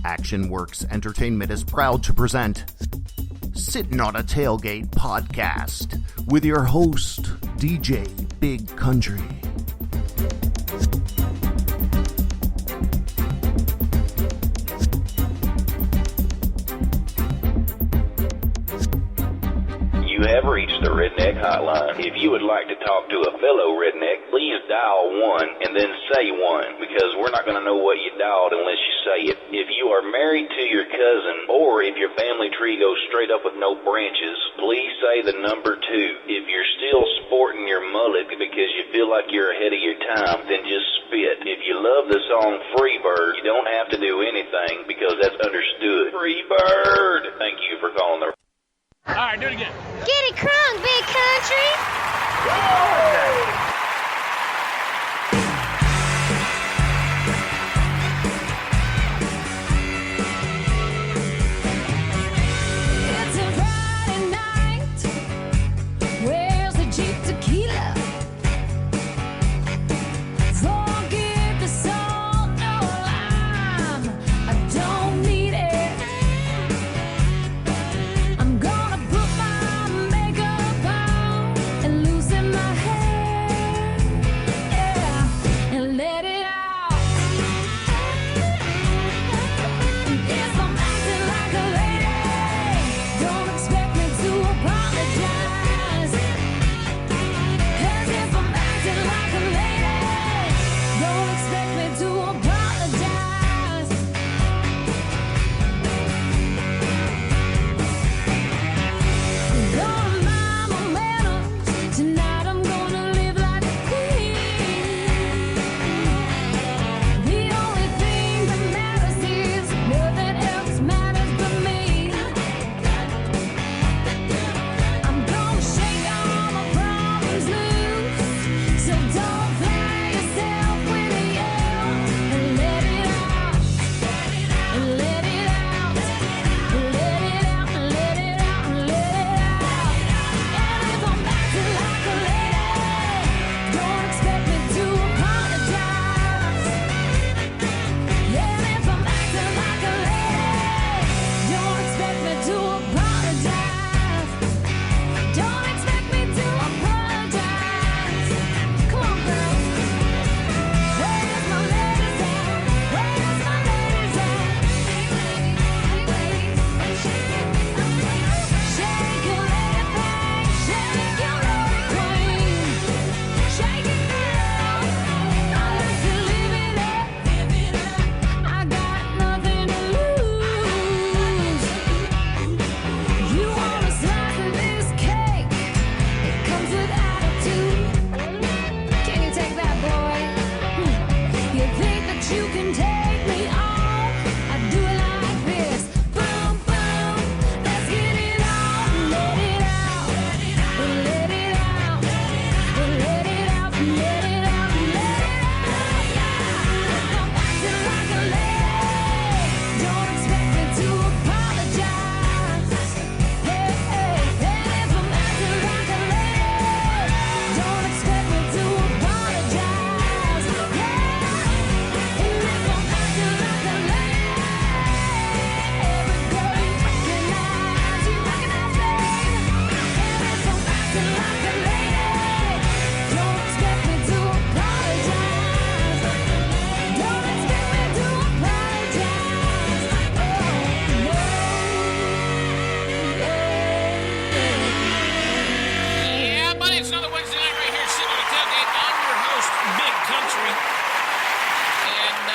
Action Works Entertainment is proud to present Sittin' on a Tailgate podcast with your host, DJ Big Country. You have reached the Redneck Hotline. If you would like to talk to a fellow redneck, please dial 1 and then say 1, because we're not going to know what you dialed unless you say it. If you are married to your cousin, or if your family tree goes straight up with no branches, please say the number 2. If you're still sporting your mullet because you feel like you're ahead of your time, then just spit. If you love the song Free Bird, you don't have to do anything because that's understood. Free Bird! Thank you for calling the... All right, do it again. Get it crunk, Big Country. It's a Friday night. Where's the Jeep tequila? Forget the salt, no lime. I don't need it. I'm gonna put my makeup on and loosen my hair, yeah, and let it out. If I'm acting like a lady, don't expect me to apologize. 'Cause if I'm acting like a lady, don't expect me to apologize. Gonna mind my manners. Tonight I'm gonna live like a queen. The only thing that matters is nothing else matters but me. I'm gonna shake all my problems loose. So don't fly yourself with a yell and let it out. And let it out. And let it out. And let it out. And let it out. And if I'm acting like a lady, don't expect me to apologize. Yeah, if I'm acting like a lady, don't expect me to apologize. Don't expect me to apologize. Come on, girls. Where's my ladies at? Where's my ladies at? Shake your lady thing, shake your lady queen. Shake it, girl. I like to live it up. I got nothing to lose. You wanna slice of this cake? It comes with attitude. Can you take that, boy? You think that you can take me on? I do it like this. Boom, boom. Let's get it on. Let it out. Let it out. Let it out. Let it out. Let it out. If I'm acting like a lady, don't expect me to apologize. Hey, hey. And if I'm acting like a lady, don't expect me to apologize. Yeah. And if I'm acting like a lady, every girl you recognize me. And if I'm acting like a lady, don't expect me to apologize. Don't expect me to apologize. Oh, no. Yeah, buddy, it's another Wednesday night right here, sitting on the tailgate. I'm your host, Big Country, and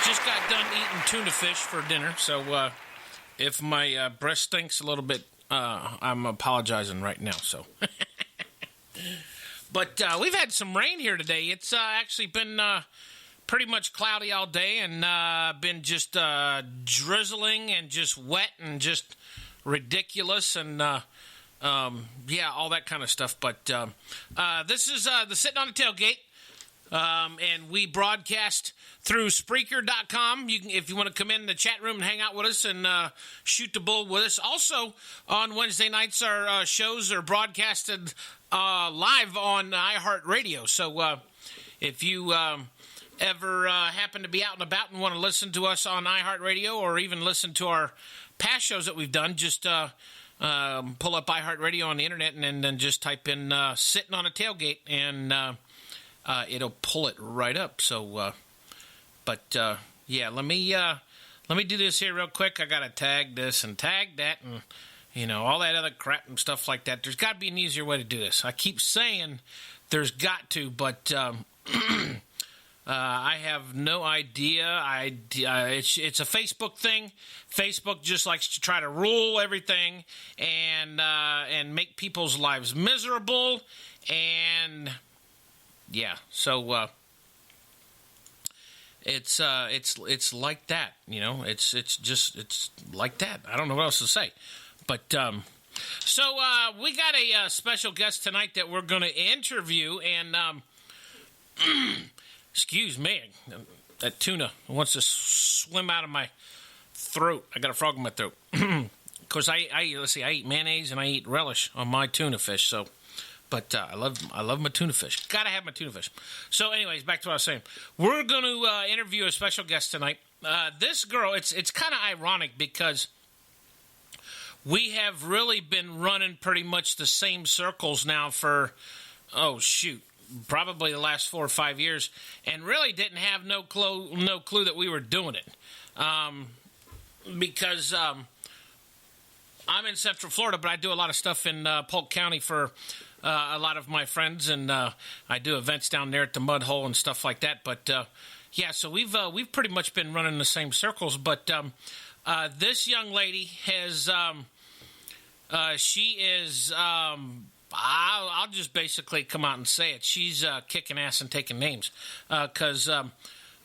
just got done eating tuna fish for dinner. So if my breath stinks a little bit, I'm apologizing right now. So, but we've had some rain here today. It's actually been pretty much cloudy all day, and been just drizzling and just wet and just ridiculous, and yeah, all that kind of stuff. But this is the Sitting on the Tailgate, and we broadcast through Spreaker.com. You can, if you want to come in the chat room and hang out with us and shoot the bull with us. Also, on Wednesday nights, our shows are broadcasted live on iHeartRadio. So if you ever happen to be out and about and want to listen to us on iHeartRadio or even listen to our past shows that we've done, just pull up iHeartRadio on the internet and then just type in Sitting on a Tailgate, and it'll pull it right up. So, yeah, let me do this here real quick. I got to tag this and tag that and, all that other crap and stuff like that. There's got to be an easier way to do this. I keep saying there's got to, but I have no idea. It's a Facebook thing. Facebook just likes to try to rule everything and make people's lives miserable. And yeah, so it's like that. It's like that. I don't know what else to say, but. So we got a special guest tonight that we're going to interview, and excuse me, that tuna wants to swim out of my throat. I got a frog in my throat. Of course, I eat mayonnaise and I eat relish on my tuna fish. So, but I love my tuna fish. Gotta have my tuna fish. So, anyways, back to what I was saying. We're going to interview a special guest tonight. This girl, it's kind of ironic because we have really been running pretty much the same circles now for, probably the last 4 or 5 years, and really didn't have no clue that we were doing it. Because I'm in Central Florida, but I do a lot of stuff in Polk County for a lot of my friends, and I do events down there at the Mud Hole and stuff like that. But yeah, so we've pretty much been running the same circles. But this young lady has. She is, I'll just basically come out and say it. She's kicking ass and taking names because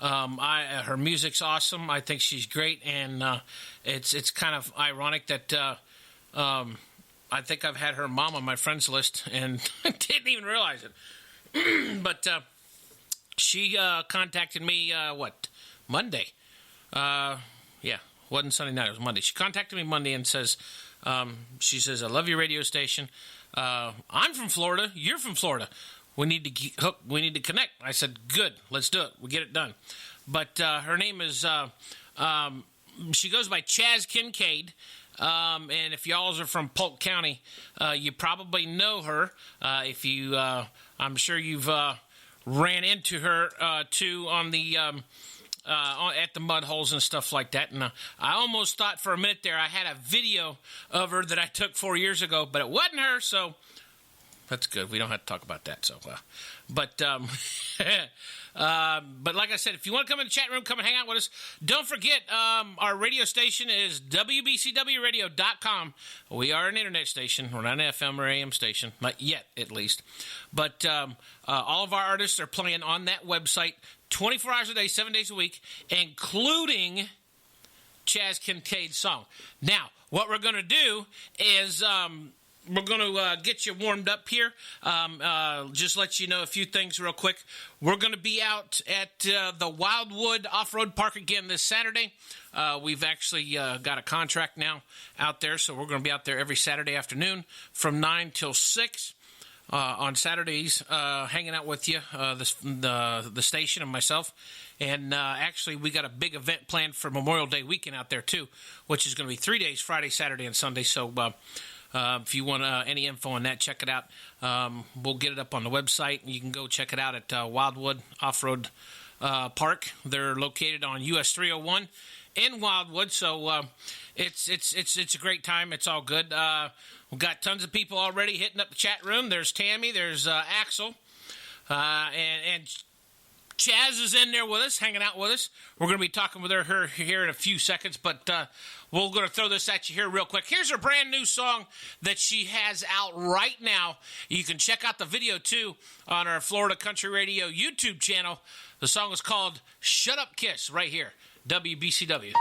her music's awesome. I think she's great, and it's kind of ironic that I think I've had her mom on my friends list and didn't even realize it. But she contacted me, Monday? Yeah, wasn't Sunday night, it was Monday. She contacted me Monday and says... she says, I love your radio station. I'm from Florida. You're from Florida. We need to hook. We need to connect. I said, good. Let's do it. We'll get it done. But her name is, she goes by Chaz Kincaid. And if y'all are from Polk County, you probably know her. If you, I'm sure you've ran into her, too, on the... at the mud holes and stuff like that. And I almost thought for a minute there I had a video of her that I took 4 years ago, but it wasn't her, so that's good. We don't have to talk about that. So, but like I said, if you want to come in the chat room, come and hang out with us. Don't forget, our radio station is WBCWradio.com. We are an internet station. We're not an FM or AM station, not yet, at least. But all of our artists are playing on that website 24 hours a day, 7 days a week, including Chaz Kincaid's song. Now, what we're going to do is we're going to get you warmed up here. Just let you know a few things real quick. We're going to be out at the Wildwood Off-Road Park again this Saturday. We've actually got a contract now out there, so we're going to be out there every Saturday afternoon from 9 till 6. On Saturdays, hanging out with you, the station and myself. And actually, we got a big event planned for Memorial Day weekend out there, too, which is going to be 3 days, Friday, Saturday, and Sunday. So if you want any info on that, check it out. We'll get it up on the website. You can go check it out at Wildwood Off-Road Park. They're located on US 301 in Wildwood. So it's a great time. It's all good. We've got tons of people already hitting up the chat room. There's Tammy. There's Axel. And Chaz is in there with us, hanging out with us. We're going to be talking with her here in a few seconds, but we're going to throw this at you here real quick. Here's her brand new song that she has out right now. You can check out the video, too, on our Florida Country Radio YouTube channel. The song is called Shut Up Kiss, right here, WBCW.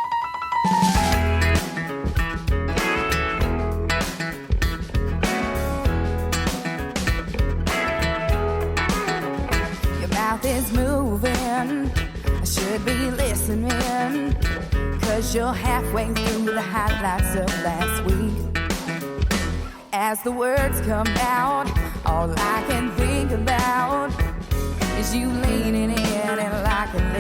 Mouth is moving, I should be listening, 'cause you're halfway through the highlights of last week. As the words come out, all I can think about is you leaning in and locking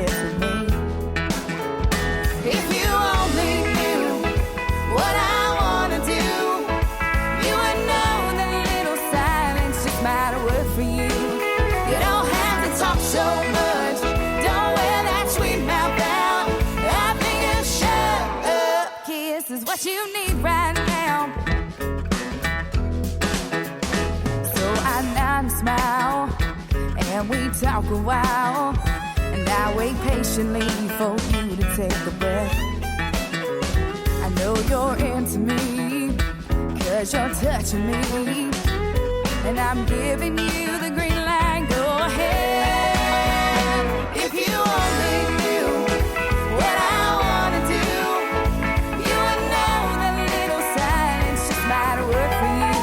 so much. Don't wear that sweet mouth down. I think a shut up kiss is what you need right now. So I nod and smile, and we talk a while, and I wait patiently for you to take a breath. I know you're into me, 'cause you're touching me, and I'm giving you the green light. Go ahead. If you only knew what I want to do, you would know that little silence just might work for you.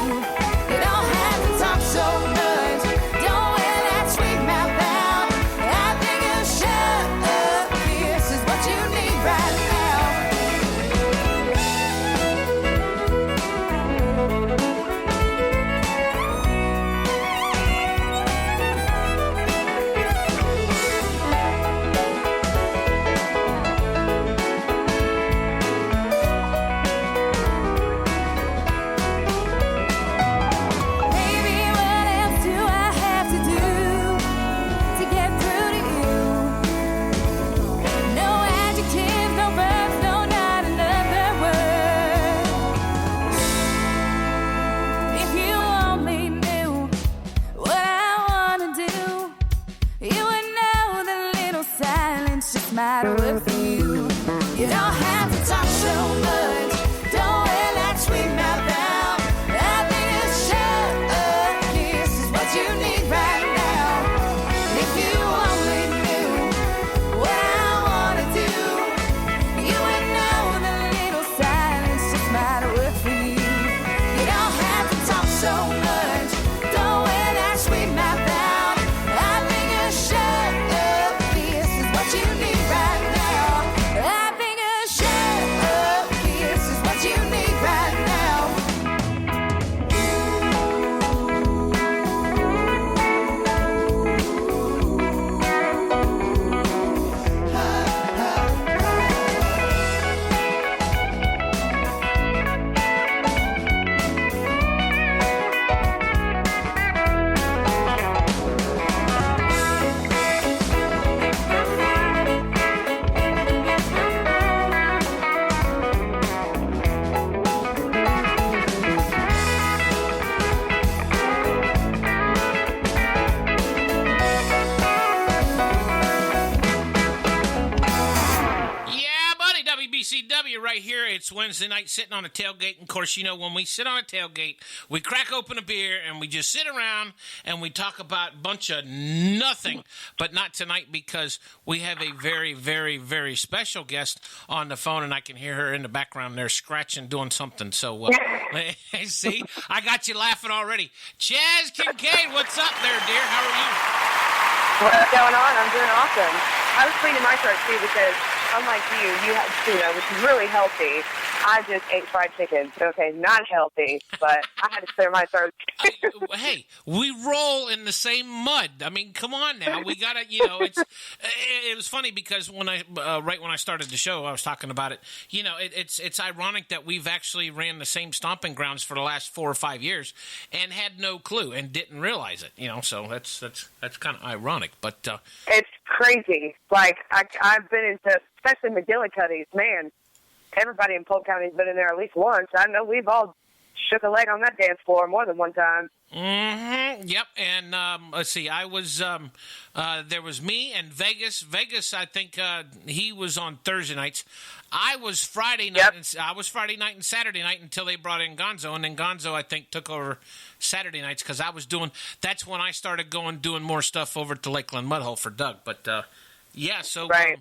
You don't have to talk so much. Don't wear that sweet mouth down. I think a shut up kiss is what you need right now. Baby, what else do I have to do to get through to you? No adjectives, no verbs, no, not another word. If you only knew what I want to do, you would know the little silence just might work for you. You don't have to talk so much. Don't wear that sweet mouth down. I think a shut up kiss is what you need right now. If you only knew what I want to do, you would know the little silence just might work for you. You don't have to talk so much. Don't wear that sweet mouth down. I think a shut up kiss is what you need right now. I think a shut up kiss is what you need right now. Yeah, buddy, WBCW right here. It's Wednesday night sitting on a tailgate. And of course, you know, when we sit on a tailgate, we crack open a beer and we just sit around and we talk about a bunch of nothing. But not tonight, because we have a very, very, very special guest on the phone, and I can hear her in the background there scratching, doing something. So, see, I got you laughing already. Chaz Kincaid, what's up there, dear? How are you? What's going on? I'm doing awesome. I was cleaning my throat too because, unlike you had tuna, which is really healthy. I just ate fried chicken. Okay, not healthy, but I had to clear my throat. Hey, we roll in the same mud. I mean, come on now. We gotta, you know. It was funny because when right when I started the show, I was talking about it. You know, it's ironic that we've actually ran the same stomping grounds for the last 4 or 5 years and had no clue and didn't realize it. You know, so that's kind of ironic. But It's crazy. Like, I've been into, especially McGillicuddy's, man. Everybody in Polk County's been in there at least once. I know we've all shook a leg on that dance floor more than one time. Mm-hmm. Yep. And let's see. I was there was me and Vegas. Vegas, I think he was on Thursday nights. I was Friday night. Yep. I was Friday night and Saturday night until they brought in Gonzo, and then Gonzo, I think, took over Saturday nights because I was doing. That's when I started doing more stuff over to Lakeland Mudhole for Doug. But yeah, so Right.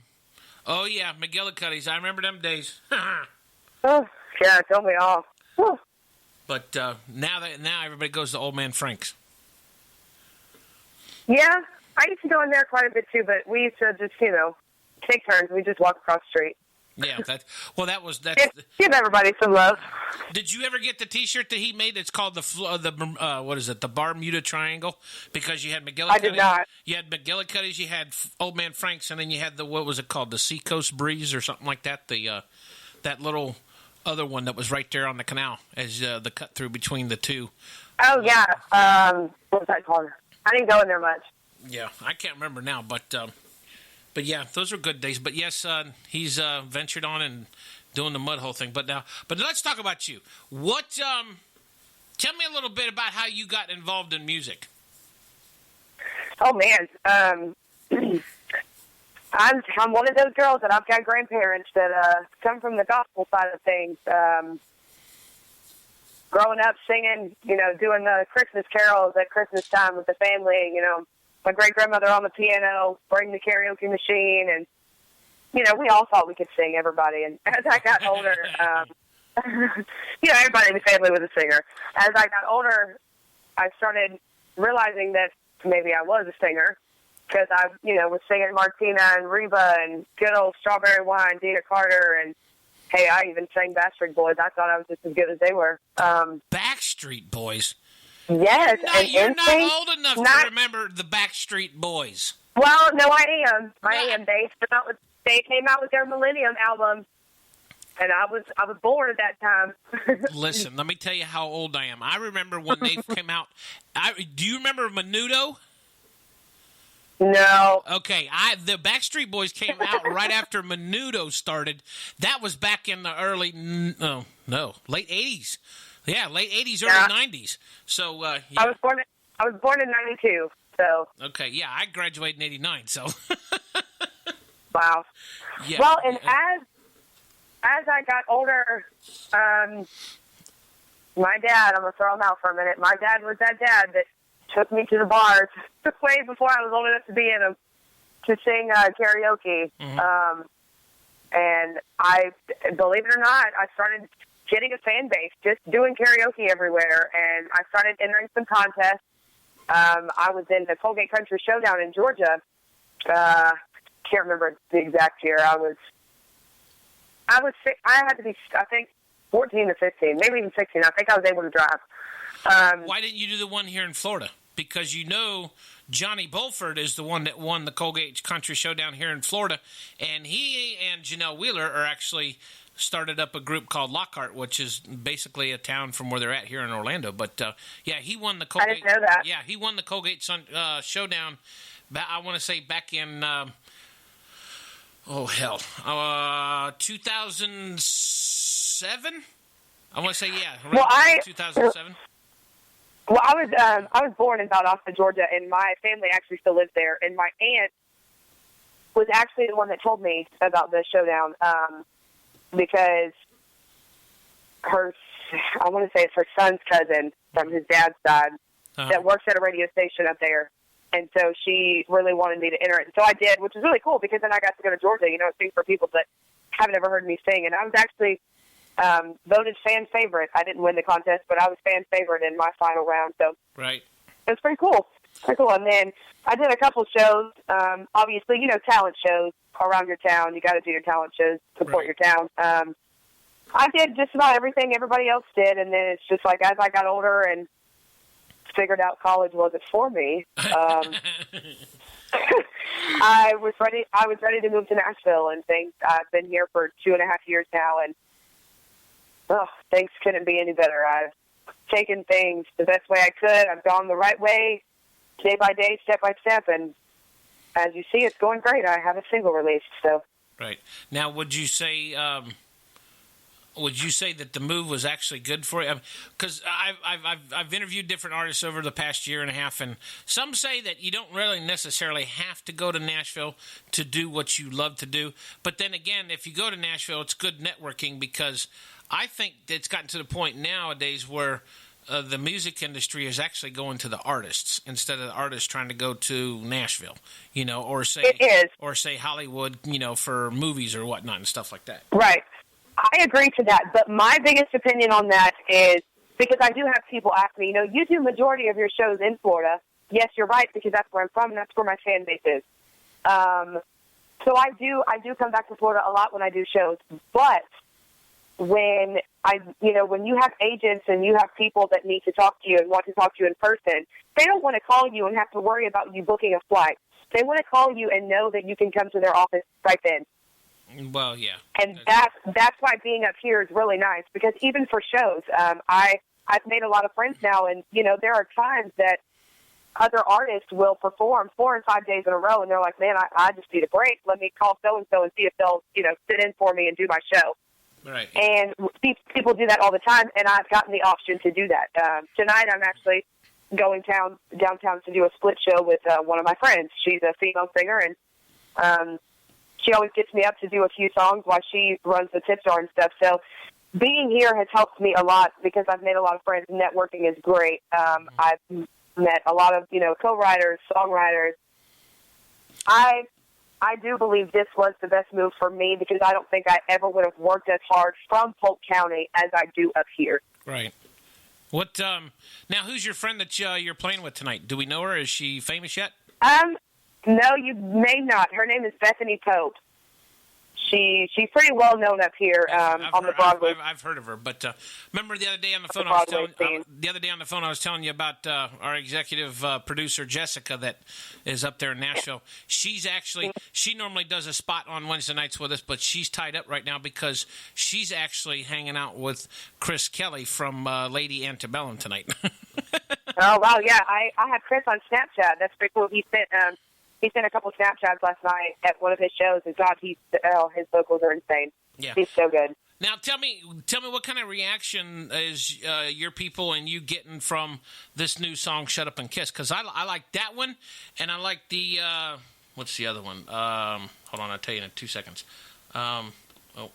Oh yeah, McGillicuddy's. I remember them days. Oh, yeah, tell me all. Whew. But now everybody goes to Old Man Frank's. Yeah, I used to go in there quite a bit too, but we used to just, take turns. We just walk across the street. Yeah, that's Give everybody some love. Did you ever get the T-shirt that he made? It's called the Bermuda Triangle, because you had McGillicuddy. I did not. You had McGillicuddy's, you had Old Man Frank's, and then you had what was it called? The Seacoast Breeze or something like that. The that little other one that was right there on the canal as the cut through between the two. Oh yeah. What was that called? I didn't go in there much. Yeah, I can't remember now, but yeah, those are good days. But yes, he's ventured on and doing the mud hole thing. But let's talk about you. What? Tell me a little bit about how you got involved in music. Oh man, I'm one of those girls that I've got grandparents that come from the gospel side of things. Growing up singing, doing the Christmas carols at Christmas time with the family, my great-grandmother on the piano, bring the karaoke machine, and, we all thought we could sing, everybody. And as I got older, everybody in the family was a singer. As I got older, I started realizing that maybe I was a singer because I, was singing Martina and Reba and good old Strawberry Wine, Dina Carter, and hey, I even sang Backstreet Boys. I thought I was just as good as they were. Backstreet Boys? Yes. You're not old enough to remember the Backstreet Boys. Well, no, I am. They came out with their Millennium album, and I was born at that time. Listen, let me tell you how old I am. I remember when they came out. Do you remember Menudo? No. Okay, the Backstreet Boys came out right after Menudo started. That was back in the late 80s. Yeah, late 80s, early 90s. So, yeah. I was born in 92, so. Okay, yeah, I graduated in 89, so. Wow. Yeah. Well, and as I got older, my dad, I'm going to throw him out for a minute. My dad was that dad that took me to the bars way before I was old enough to be in them to sing karaoke. Mm-hmm. And I, believe it or not, I started getting a fan base just doing karaoke everywhere. And I started entering some contests. I was in the Colgate Country Showdown in Georgia. Can't remember the exact year. I had to be, I think, 14 or 15, maybe even 16. I think I was able to drive. Why didn't you do the one here in Florida? Because Johnny Bulford is the one that won the Colgate Country Showdown here in Florida, and he and Janelle Wheeler are actually started up a group called Lockhart, which is basically a town from where they're at here in Orlando. But yeah, he won the Colgate. I didn't know that. Yeah, he won the Colgate Showdown. I want to say back in 2007. I want to say around 2007. Well, I was born in Valdosta, Georgia, and my family actually still lives there. And my aunt was actually the one that told me about the showdown because I want to say it's her son's cousin from his dad's side that works at a radio station up there. And so she really wanted me to enter it. And so I did, which is really cool because then I got to go to Georgia, sing for people that haven't ever heard me sing. And I was actually voted fan favorite. I didn't win the contest, but I was fan favorite in my final round. So right. It was pretty cool. And then I did a couple shows. Obviously, talent shows around your town. You got to do your talent shows, support your town. I did just about everything everybody else did. And then it's just like as I got older and figured out college wasn't for me, I was ready to move to Nashville and things. I've been here for 2.5 years now, and things couldn't be any better. I've taken things the best way I could. I've gone the right way, day by day, step by step, and as you see, it's going great. I have a single released. So, right now, would you say that the move was actually good for you? Because I've interviewed different artists over the past year and a half, and some say that you don't really necessarily have to go to Nashville to do what you love to do. But then again, if you go to Nashville, it's good networking because I think it's gotten to the point nowadays where the music industry is actually going to the artists instead of the artists trying to go to Nashville, or say Hollywood, for movies or whatnot and stuff like that. Right. I agree to that, but my biggest opinion on that is because I do have people ask me, you do majority of your shows in Florida. Yes, you're right, because that's where I'm from and that's where my fan base is. So I do come back to Florida a lot when I do shows, but when when you have agents and you have people that need to talk to you and want to talk to you in person, they don't want to call you and have to worry about you booking a flight. They want to call you and know that you can come to their office right then. Well, yeah. And that's why being up here is really nice, because even for shows, I've made a lot of friends now, and, there are times that other artists will perform 4 and 5 days in a row, and they're like, man, I just need a break. Let me call so-and-so and see if they'll, sit in for me and do my show. Right. And people do that all the time, and I've gotten the option to do that. Tonight I'm actually going downtown to do a split show with one of my friends. She's a female singer, and she always gets me up to do a few songs while she runs the tip jar and stuff. So being here has helped me a lot because I've made a lot of friends. Networking is great. I've met a lot of, co-writers, songwriters. I do believe this was the best move for me because I don't think I ever would have worked as hard from Polk County as I do up here. Right. What? Now, who's your friend that you're playing with tonight? Do we know her? Is she famous yet? No, you may not. Her name is Bethany Pope. She's pretty well known up here on the Broadway. I've heard of her, but remember the other day on the phone, I was telling you about our executive producer Jessica that is up there in Nashville. She normally does a spot on Wednesday nights with us, but she's tied up right now because she's actually hanging out with Chris Kelly from Lady Antebellum tonight. Oh wow, yeah, I have Chris on Snapchat. That's pretty cool. He sent a couple Snapchats last night at one of his shows, and God, his vocals are insane. Yeah. He's so good. Now, tell me what kind of reaction is your people and you getting from this new song, Shut Up and Kiss? Because I like that one, and I like the, what's the other one? Hold on, I'll tell you in 2 seconds.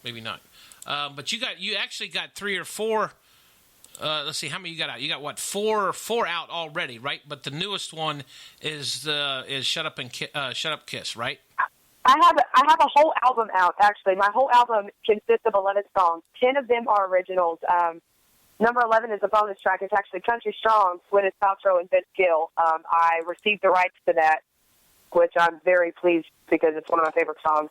Maybe not. But you actually got 3 or 4. Let's see how many you got out. You got what, four out already, right? But the newest one is Shut Up Kiss, right? I have a whole album out. Actually, my whole album consists of 11 songs. 10 of them are originals. Number 11 is a bonus track. It's actually Country Strong, Gwyneth Paltrow and Vince Gill. I received the rights to that, which I'm very pleased because it's one of my favorite songs.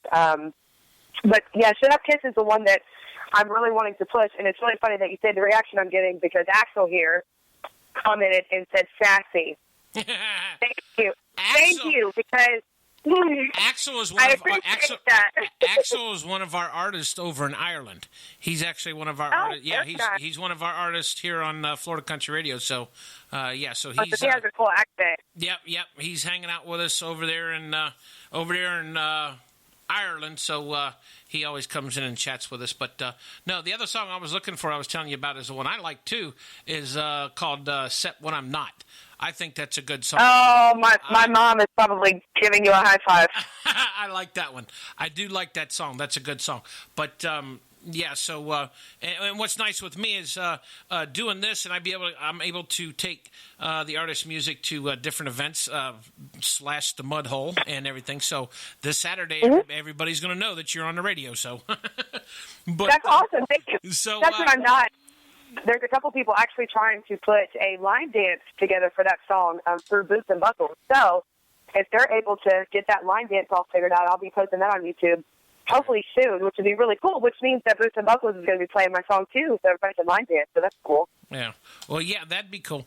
But yeah, Shut Up Kiss is the one that I'm really wanting to push, and it's really funny that you said the reaction I'm getting because Axel here commented and said sassy. Thank you. Thank you, because Axel is one of our artists over in Ireland. He's actually one of our artists. Yeah, he's one of our artists here on Florida Country Radio. So, so he has a cool accent. Yep. He's hanging out with us over there in Ireland. So he always comes in and chats with us. But no, the other song I was looking for, I was telling you about, is the one I like too. Is called "Set When I'm Not." I think that's a good song. Oh, my mom is probably giving you a high five. I like that one. I do like that song. That's a good song. But yeah, so and what's nice with me is doing this, and I'm able to take the artist's music to different events, slash the mud hole and everything. So this Saturday, everybody's going to know that you're on the radio. So, but that's awesome. Thank you. So that's what I'm not. There's a couple people actually trying to put a line dance together for that song through Boots and Buckles. So if they're able to get that line dance all figured out, I'll be posting that on YouTube hopefully soon, which would be really cool, which means that Boots and Buckles is going to be playing my song too, so everybody can line dance, so that's cool. Yeah. Well, yeah, that'd be cool.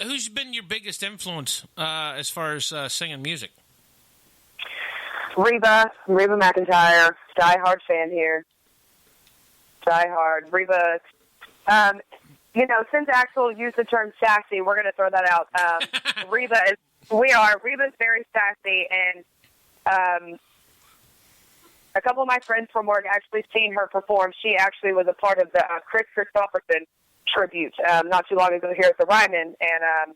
Who's been your biggest influence as far as singing music? Reba McEntire, diehard fan here. Diehard. Reba... since Axel used the term sassy, we're going to throw that out. Reba's very sassy, and a couple of my friends from work actually seen her perform. She actually was a part of the Chris Christopherson tribute not too long ago here at the Ryman, and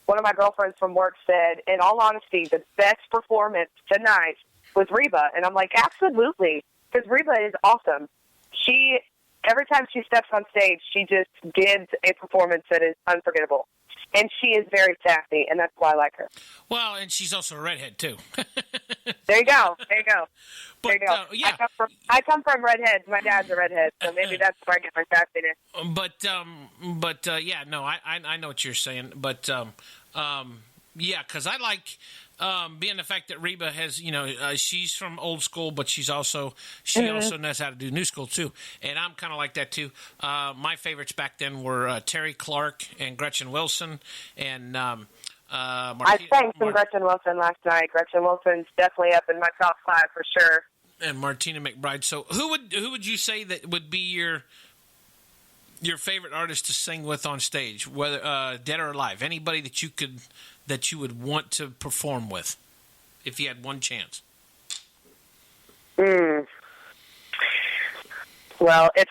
one of my girlfriends from work said, in all honesty, the best performance tonight was Reba, and I'm like, absolutely, because Reba is awesome. Every time she steps on stage, she just gives a performance that is unforgettable. And she is very sassy, and that's why I like her. Well, and she's also a redhead, too. There you go. But, yeah. I come from redheads. My dad's a redhead, so maybe that's where I get my sassiness. But yeah, no, I know what you're saying. But, yeah, because I like... being the fact that Reba has, she's from old school, but she also knows how to do new school too, and I'm kind of like that too. My favorites back then were Terry Clark and Gretchen Wilson, and I sang some Gretchen Wilson last night. Gretchen Wilson's definitely up in my top 5 for sure. And Martina McBride. So who would you say that would be your favorite artist to sing with on stage, whether dead or alive? Anybody that you could that you would want to perform with if you had one chance? Well, if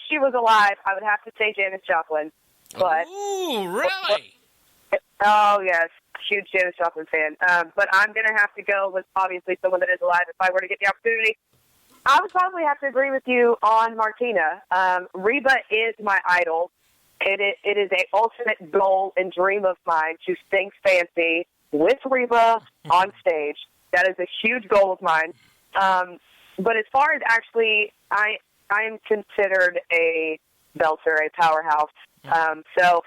she was alive, I would have to say Janis Joplin. But Ooh, really? oh yes, huge Janis Joplin fan. But I'm gonna have to go with obviously someone that is alive. If I were to get the opportunity, I would probably have to agree with you on Martina. Reba is my idol. It is a ultimate goal and dream of mine to sing fancy with Reba on stage. That is a huge goal of mine. But as far as actually, I am considered a belter, a powerhouse. So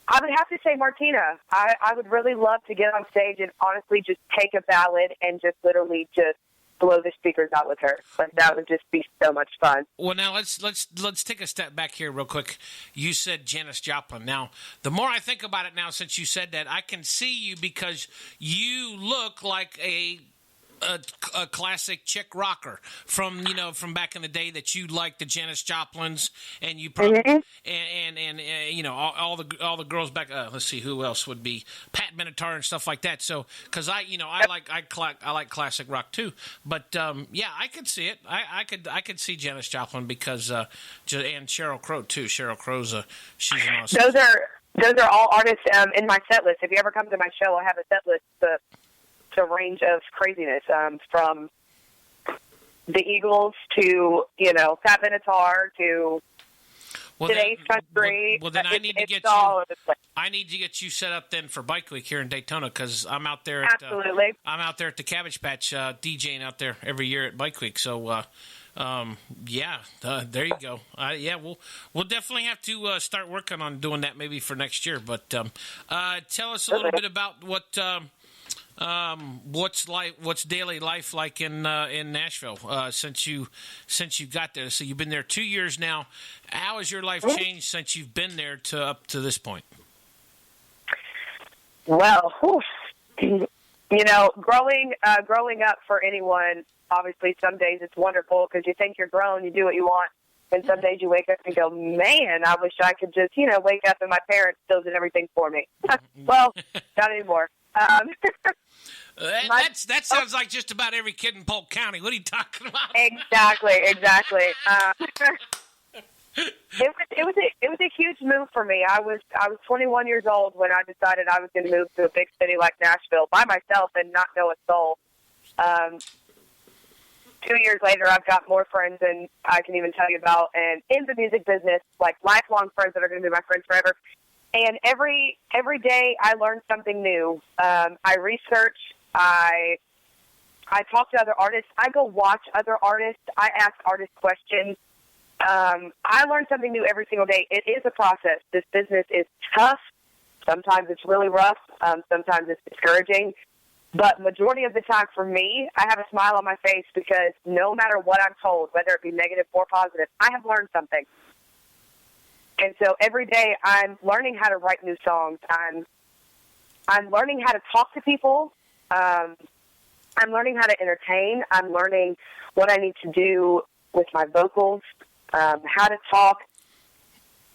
I would have to say Martina. I would really love to get on stage and honestly just take a ballad and just literally just blow the speakers out with her. Like, that would just be so much fun. Well, now let's take a step back here real quick. You said Janis Joplin. Now, the more I think about it now, since you said that, I can see you because you look like a classic chick rocker from back in the day that you liked the Janis Joplins, and you probably and all the girls back. Let's see who else would be Pat Benatar and stuff like that. So because I like classic rock too. But yeah, I could see it. I could see Janis Joplin because and Sheryl Crow too. Sheryl Crow's she's an awesome. Those are all artists in my set list. If you ever come to my show, I have a set list. To range of craziness, from the Eagles to Pat Benatar to today's country. Well, then I need to get you. I need to get you set up then for Bike Week here in Daytona because I'm out there. Absolutely. I'm out there at the Cabbage Patch DJing out there every year at Bike Week. So there you go. We'll definitely have to start working on doing that maybe for next year. But tell us a little bit about what. What's daily life like in Nashville since you got there? So you've been there 2 years now. How has your life changed since you've been there to up to this point? Well, growing up for anyone, obviously some days it's wonderful because you think you're grown, you do what you want, and some days you wake up and go, man, I wish I could just wake up and my parents still did everything for me. Well, not anymore. That sounds like just about every kid in Polk County. What are you talking about? Exactly. It was a huge move for me. I was 21 years old when I decided I was going to move to a big city like Nashville by myself and not know a soul. 2 years later, I've got more friends than I can even tell you about, and in the music business, like lifelong friends that are going to be my friends forever. And every day I learn something new. I research. I talk to other artists. I go watch other artists. I ask artists questions. I learn something new every single day. It is a process. This business is tough. Sometimes it's really rough. Sometimes it's discouraging. But majority of the time for me, I have a smile on my face because no matter what I'm told, whether it be negative or positive, I have learned something. And so every day I'm learning how to write new songs. I'm learning how to talk to people. I'm learning how to entertain. I'm learning what I need to do with my vocals, how to talk,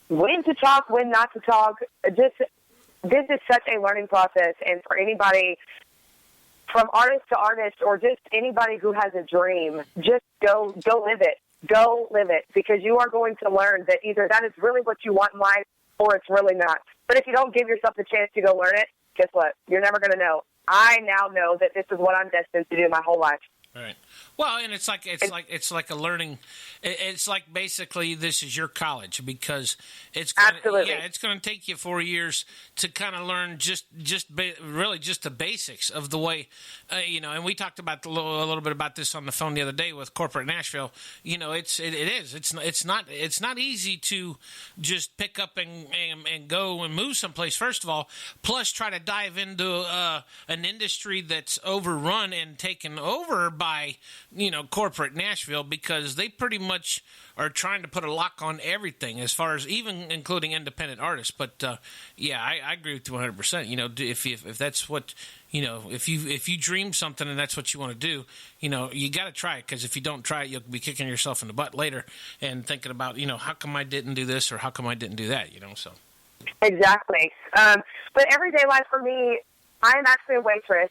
when to talk, when not to talk. This is such a learning process. And for anybody, from artist to artist, or just anybody who has a dream, just go live it. Go live it, because you are going to learn that either that is really what you want in life or it's really not. But if you don't give yourself the chance to go learn it, guess what? You're never going to know. I now know that this is what I'm destined to do my whole life. Right. Well, and it's like a learning. It's like basically this is your college because it's going to take you 4 years to kind of learn really just the basics of the way, And we talked about a little bit about this on the phone the other day with corporate Nashville. It's not easy to just pick up and go and move someplace. First of all, plus try to dive into an industry that's overrun and taken over by corporate Nashville, because they pretty much are trying to put a lock on everything, as far as even including independent artists. But I agree with you 100%. If that's what if you dream something and that's what you want to do, you got to try it, because if you don't try it, you'll be kicking yourself in the butt later and thinking about how come I didn't do this or how come I didn't do that. So. Exactly. But everyday life for me, I am actually a waitress.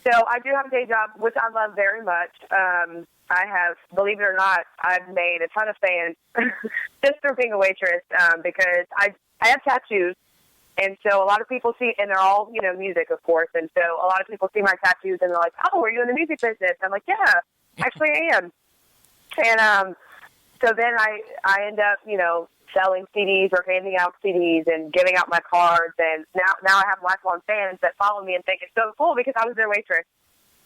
So I do have a day job, which I love very much. I have, believe it or not, I've made a ton of fans just through being a waitress because I have tattoos. And so a lot of people see, and they're all, music, of course. And so a lot of people see my tattoos and they're like, oh, are you in the music business? I'm like, yeah, actually I am. And so then I end up, selling CDs or handing out CDs and giving out my cards. And now I have lifelong fans that follow me and think it's so cool because I was their waitress.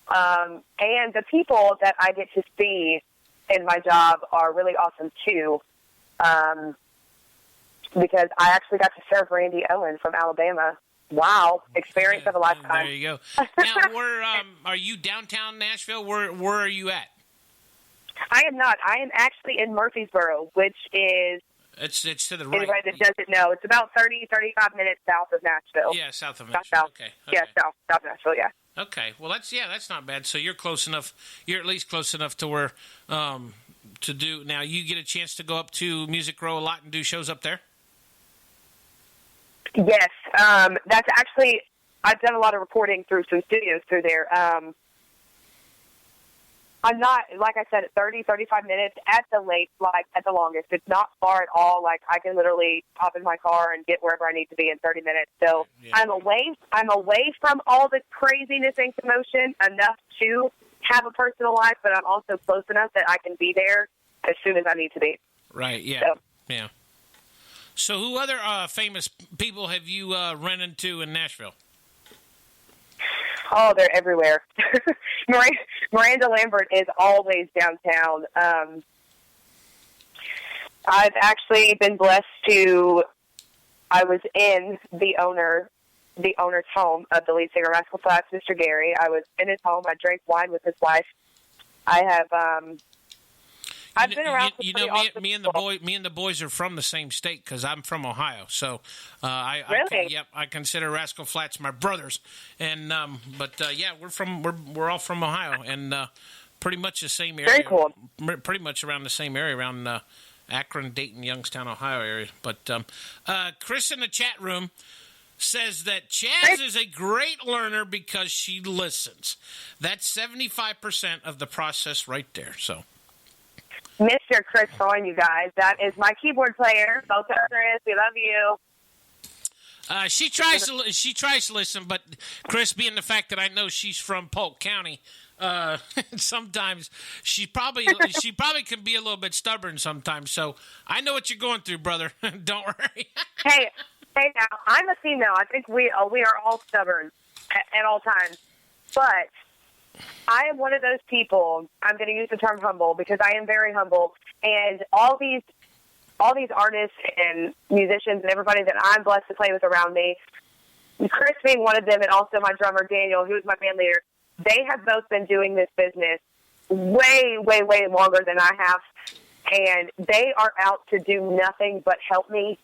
And the people that I get to see in my job are really awesome too. Because I actually got to serve Randy Owen from Alabama. Wow. Experience of a lifetime. There you go. Now, where are you downtown Nashville? Where are you at? I am not. I am actually in Murfreesboro, which is... It's to the right. Anybody that doesn't know, it's about 35 minutes south of Nashville. Yeah, south of Nashville. Okay. Yeah, south Nashville, yeah. Okay. Well, that's not bad. So you're close enough. You're at least close enough to where to do... Now, you get a chance to go up to Music Row a lot and do shows up there? Yes, that's actually, I've done a lot of recording through some studios through there. I'm not, like I said, 35 minutes at the at the longest. It's not far at all. Like, I can literally hop in my car and get wherever I need to be in 30 minutes. So yeah. I'm away from all the craziness and commotion enough to have a personal life, but I'm also close enough that I can be there as soon as I need to be. Right, yeah. So. Yeah. So who other famous people have you run into in Nashville? Oh, they're everywhere. Miranda Lambert is always downtown. I've actually been blessed I was in the owner's home of the lead singer Rascal Flatts, Mr. Gary. I was in his home. I drank wine with his wife. I have... I've been around. Me and the boys are from the same state because I'm from Ohio. So, really? I consider Rascal Flatts my brothers, and yeah, we're all from Ohio, and pretty much the same area. Very cool. Pretty much around the same area, around Akron, Dayton, Youngstown, Ohio area. But Chris in the chat room says that Chaz is a great learner because she listens. That's 75% of the process right there. So. Mr. Chris Thorne, you guys. That is my keyboard player. So, Chris, we love you. She tries to listen, but Chris, being the fact that I know she's from Polk County, sometimes she probably can be a little bit stubborn sometimes. So I know what you're going through, brother. Don't worry. Hey, now I'm a female. I think we are all stubborn at all times, but. I am one of those people, I'm going to use the term humble because I am very humble, and all these artists and musicians and everybody that I'm blessed to play with around me, Chris being one of them, and also my drummer Daniel, who is my band leader, they have both been doing this business way, way, way longer than I have, and they are out to do nothing but help me.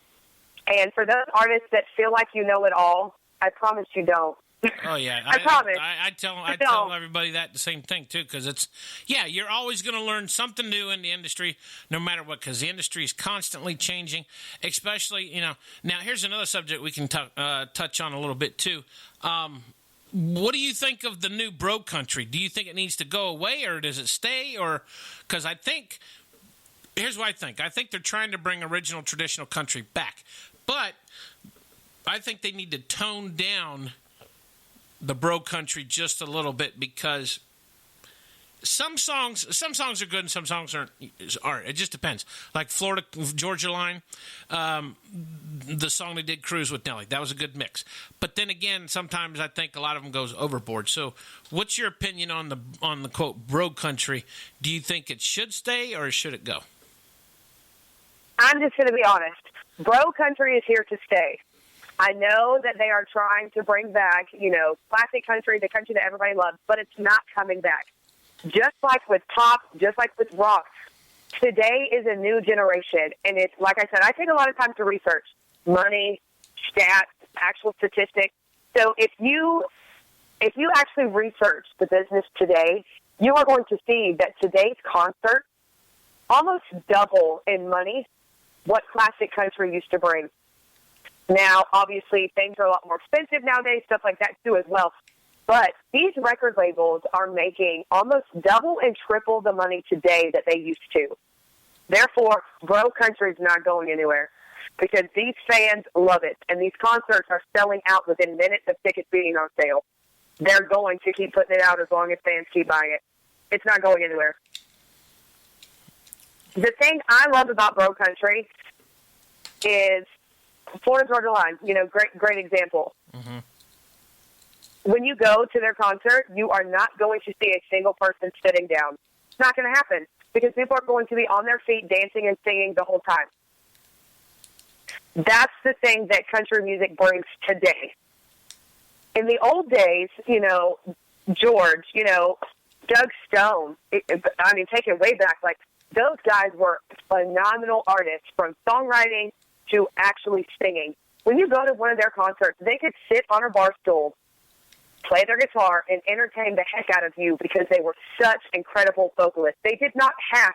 And for those artists that feel like you know it all, I promise you don't. Oh yeah, I promise. I tell everybody that the same thing too, because you're always going to learn something new in the industry, no matter what, because the industry is constantly changing. Especially, now here's another subject we can touch on a little bit too. What do you think of the new bro country? Do you think it needs to go away, or does it stay? Or because here's what I think. I think they're trying to bring original traditional country back, but I think they need to tone down the bro country just a little bit, because some songs are good and some songs aren't. It just depends. Like Florida Georgia Line, the song they did, Cruise with Nelly, that was a good mix. But then again, sometimes I think a lot of them goes overboard. So what's your opinion on the quote bro country? Do you think it should stay or should it go? I'm just going to be honest. Bro country is here to stay. I know that they are trying to bring back, classic country, the country that everybody loves, but it's not coming back. Just like with pop, just like with rock, today is a new generation. And it's, like I said, I take a lot of time to research money, stats, actual statistics. So if you actually research the business today, you are going to see that today's concert almost double in money what classic country used to bring. Now, obviously, things are a lot more expensive nowadays, stuff like that too as well. But these record labels are making almost double and triple the money today that they used to. Therefore, bro country is not going anywhere because these fans love it, and these concerts are selling out within minutes of tickets being on sale. They're going to keep putting it out as long as fans keep buying it. It's not going anywhere. The thing I love about bro country is Florida Georgia Line. You know, great example. Mm-hmm. When you go to their concert, you are not going to see a single person sitting down. It's not going to happen because people are going to be on their feet dancing and singing the whole time. That's the thing that country music brings today. In the old days, you know, George, you know, Doug Stone, take it way back, like, those guys were phenomenal artists from songwriting to actually singing. When you go to one of their concerts, they could sit on a bar stool, play their guitar, and entertain the heck out of you because they were such incredible vocalists. They did not have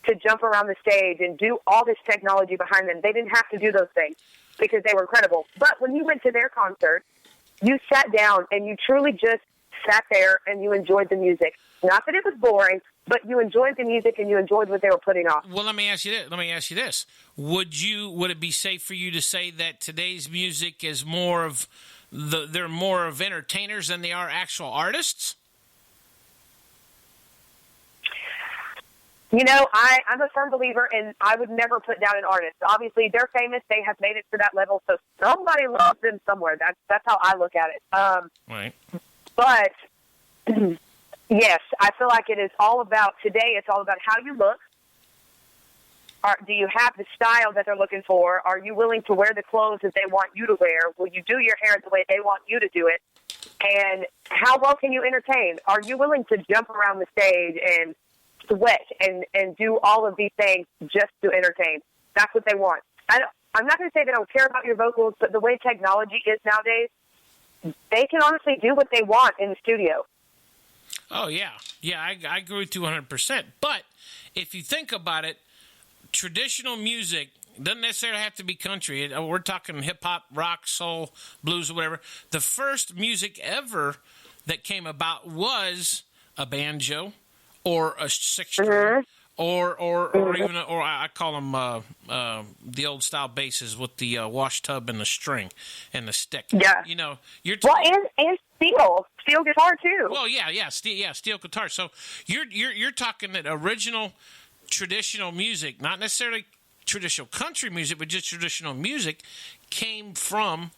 to jump around the stage and do all this technology behind them. They didn't have to do those things because they were incredible. But when you went to their concert, you sat down and you truly just sat there and you enjoyed the music. Not that it was boring, but you enjoyed the music and you enjoyed what they were putting off. Well, let me ask you this. Would it be safe for you to say that today's music is more of they're more of entertainers than they are actual artists? You know, I'm a firm believer, and I would never put down an artist. Obviously, they're famous; they have made it to that level, so somebody loves them somewhere. That's how I look at it. Right. But yes, I feel like it is all about today. It's all about how you look. Do you have the style that they're looking for? Are you willing to wear the clothes that they want you to wear? Will you do your hair the way they want you to do it? And how well can you entertain? Are you willing to jump around the stage and sweat and do all of these things just to entertain? That's what they want. I'm not going to say they don't care about your vocals, but the way technology is nowadays, they can honestly do what they want in the studio. Oh, yeah. Yeah, I agree with you 100%. But if you think about it, traditional music doesn't necessarily have to be country. We're talking hip-hop, rock, soul, blues, or whatever. The first music ever that came about was a banjo or a six-string. Mm-hmm. Or even I call them the old style basses with the wash tub and the string and the stick. Yeah, you know you're and steel guitar too. Well, steel guitar. So you're talking that original traditional music, not necessarily traditional country music, but just traditional music, came from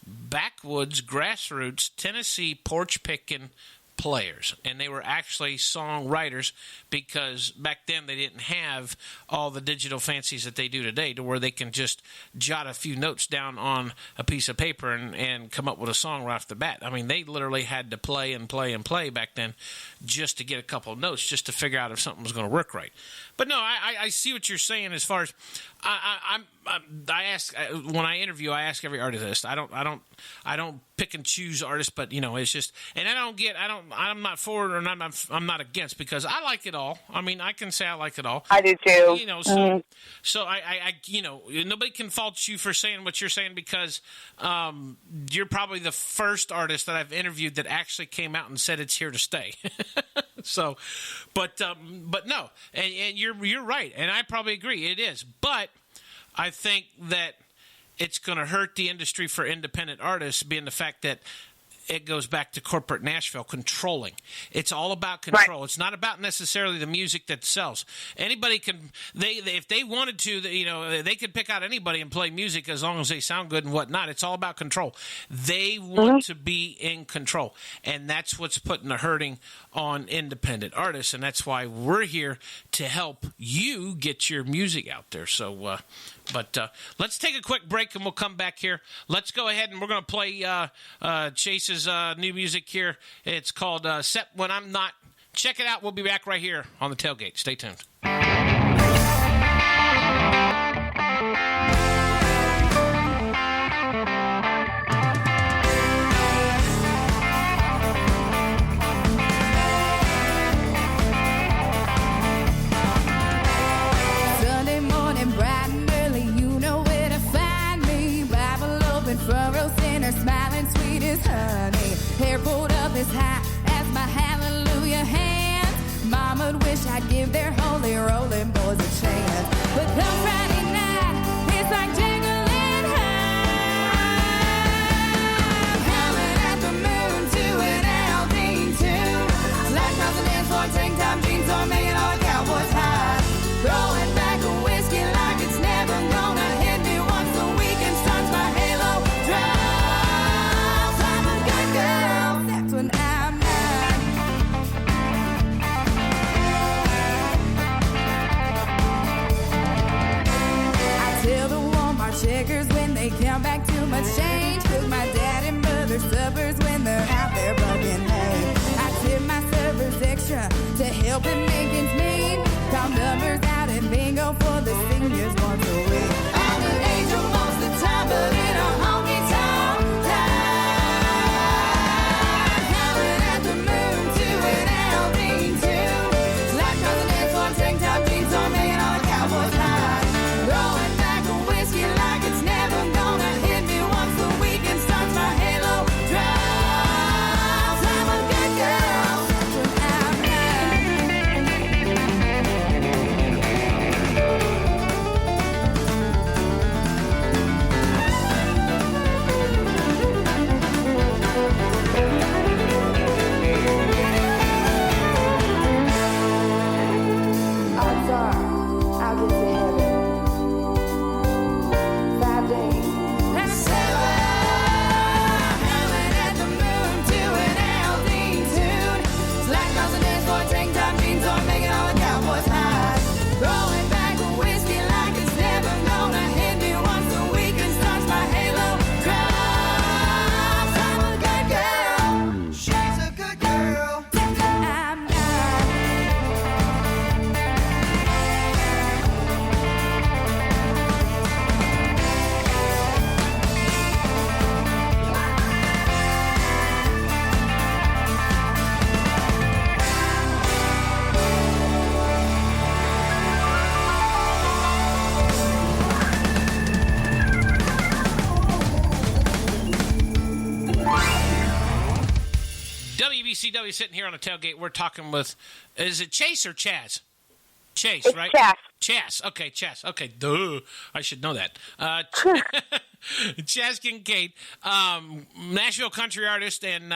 backwoods, grassroots, Tennessee porch picking players, and they were actually songwriters because back then they didn't have all the digital fancies that they do today to where they can just jot a few notes down on a piece of paper and come up with a song right off the bat. I mean, they literally had to play and play and play back then just to get a couple of notes, just to figure out if something was going to work right. But no, I see what you're saying as far as I ask when I interview. I ask every artist. I don't pick and choose artists, but you know, it's just, and I'm not for it or I'm not against because I like it all. I mean, I can say I like it all. I do too. You know, so I you know, nobody can fault you for saying what you're saying because you're probably the first artist that I've interviewed that actually came out and said it's here to stay. So, but no, and you're right, and I probably agree it is, but I think that it's going to hurt the industry for independent artists, being the fact that it goes back to corporate Nashville controlling. It's all about control. Right. It's not about necessarily the music that sells. Anybody can, if they wanted to, you know, they could pick out anybody and play music as long as they sound good and whatnot. It's all about control. They want to be in control, and that's what's putting the hurting on independent artists, and that's why we're here to help you get your music out there. So, but let's take a quick break, and we'll come back here. Let's go ahead, and we're going to play Chase's new music here. It's called Set When I'm Not. Check it out. We'll be back right here on the tailgate. Stay tuned. Sunday morning, bright and early, as high as my hallelujah hands. Mama would wish I'd give their holy rolling boys a chance. But come Friday night, it's like jingling high. Howling at the moon to an Aldine tune. Slash across the dance floor, tank top jeans on, making all the cowboys high. Throwing back a whiskey like it's never gonna hit me once a week and starts my halo drive. I'm a good girl, that's when I'm not. I tell the Walmart checkers when they count back too much change. Cook my dad and mother suppers when they're out there bugging hay. I tip my servers extra to help it make ends meet. Call numbers out and bingo for the seniors once a week. I'm an angel most of the time, but in a honky tonk time. Howling at the moon to an Aldine tune. Slack across the dance floor, tank top jeans on, making all the cowboys high. Throwing back a whiskey like it's never gonna hit me once a week and starts my halo drive. I'm a good girl, that's when I'm not. Odds are I'll get to heaven 5 days. And 7, howling at the moon to an Aldine tune. Slack across the dance floor, tank top jeans on, making all the cowboys high. Throwing back a whiskey like it's never gonna hit me once a week and starts my halo drive. I'm a good girl, she's a good girl. I'm not. WBCW sitting here on a tailgate. We're talking with, is it Chase or Chaz? Chase, It's right? Chaz. Chaz. Okay, Chaz. Okay, duh. I should know that. Chaz Kincaid, Nashville country artist and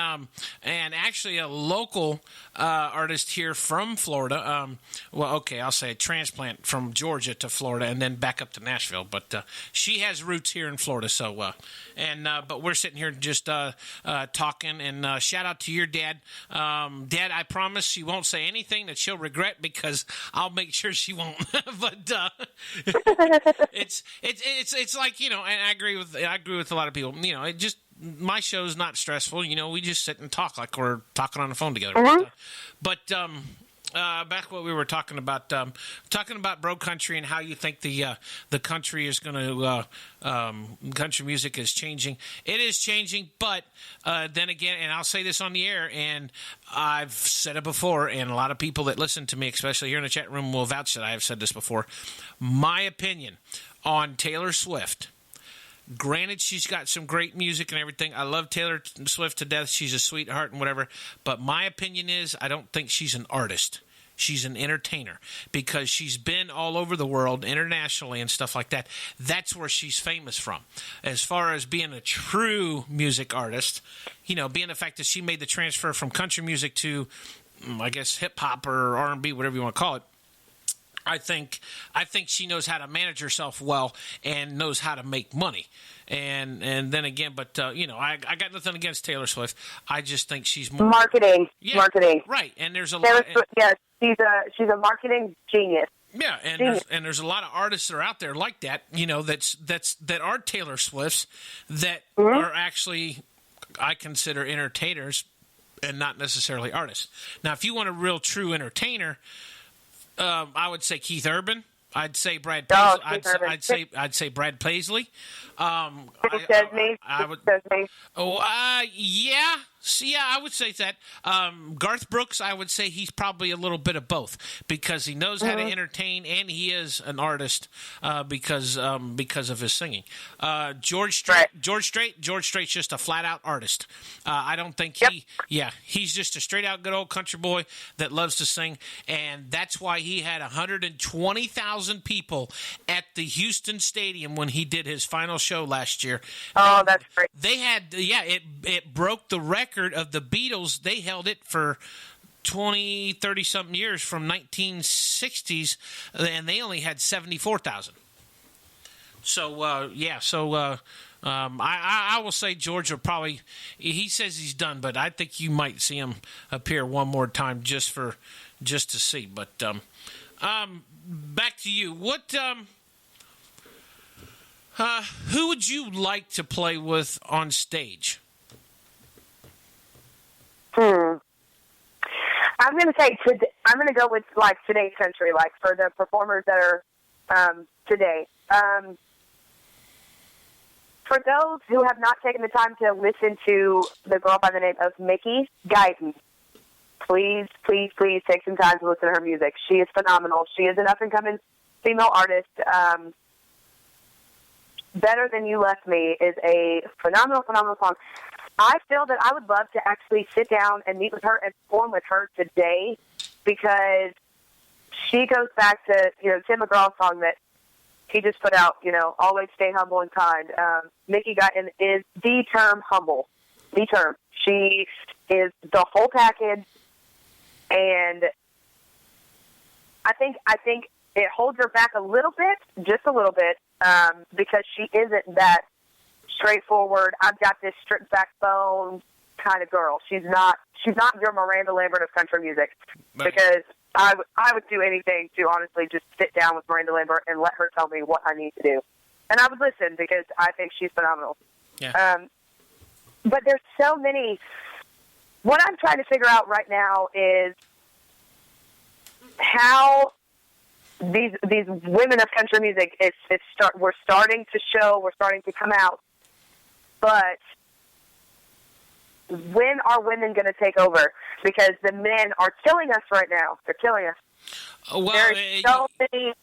actually a local artist here from Florida. Well, okay, I'll say a transplant from Georgia to Florida and then back up to Nashville. But she has roots here in Florida. So, but we're sitting here just talking. And shout out to your dad, Dad. I promise you won't say anything that she'll regret because I'll make sure she won't. But it's like, you know, and I agree with a lot of people. You know, it just, my show's not stressful. You know, we just sit and talk like we're talking on the phone together. But back what we were talking about Bro Country and how you think the country is going to country music is changing. It is changing, but then again, and I'll say this on the air, and I've said it before, and a lot of people that listen to me, especially here in the chat room, will vouch that I have said this before. My opinion on Taylor Swift. Granted, she's got some great music and everything. I love Taylor Swift to death. She's a sweetheart and whatever. But my opinion is I don't think she's an artist. She's an entertainer because she's been all over the world internationally and stuff like that. That's where she's famous from. As far as being a true music artist, you know, being the fact that she made the transfer from country music to, I guess, hip-hop or R&B, whatever you want to call it, I think she knows how to manage herself well and knows how to make money. And then again, but you know, I got nothing against Taylor Swift. I just think she's more Marketing. right. And there's a Taylor lot. Swift, yes, she's a marketing genius. Yeah, and there's a lot of artists that are out there like that. You know, that are Taylor Swifts that are actually, I consider, entertainers and not necessarily artists. Now, if you want a real true entertainer. I would say Keith Urban. I'd say Brad. Paisley. I'd say Brad Paisley. Chesney. I would. Oh, yeah. So, yeah, I would say that. Garth Brooks, I would say he's probably a little bit of both because he knows how to entertain and he is an artist because of his singing. George Strait's just a flat out artist. I don't think he's just a straight out good old country boy that loves to sing, and that's why he had 120,000 people at the Houston Stadium when he did his final show last year. Oh, that's great. They had, it broke the record of the Beatles. They held it for 20, 30-something years from 1960s, and they only had 74,000. So, I will say George will probably, he says he's done, but I think you might see him appear one more time just to see. But back to you. What, who would you like to play with on stage? I'm going to say I'm going to go with like today's country, like for the performers that are today. For those who have not taken the time to listen to the girl by the name of Mickey Guyton, please, please, please take some time to listen to her music. She is phenomenal. She is an up-and-coming female artist. Better Than You Left Me is a phenomenal, phenomenal song. I feel that I would love to actually sit down and meet with her and perform with her today because she goes back to, Tim McGraw's song that he just put out, always stay humble and kind. Mickey Guyton is the term humble, the term. She is the whole package, and I think it holds her back a little bit, just a little bit, because she isn't that straightforward, I've got this strict backbone kind of girl. She's not your Miranda Lambert of country music, because I would do anything to honestly just sit down with Miranda Lambert and let her tell me what I need to do. And I would listen because I think she's phenomenal. Yeah. But there's so many. What I'm trying to figure out right now is how these women of country music we're starting to show, we're starting to come out. But when are women going to take over? Because the men are killing us right now. They're killing us. Well, there's so many.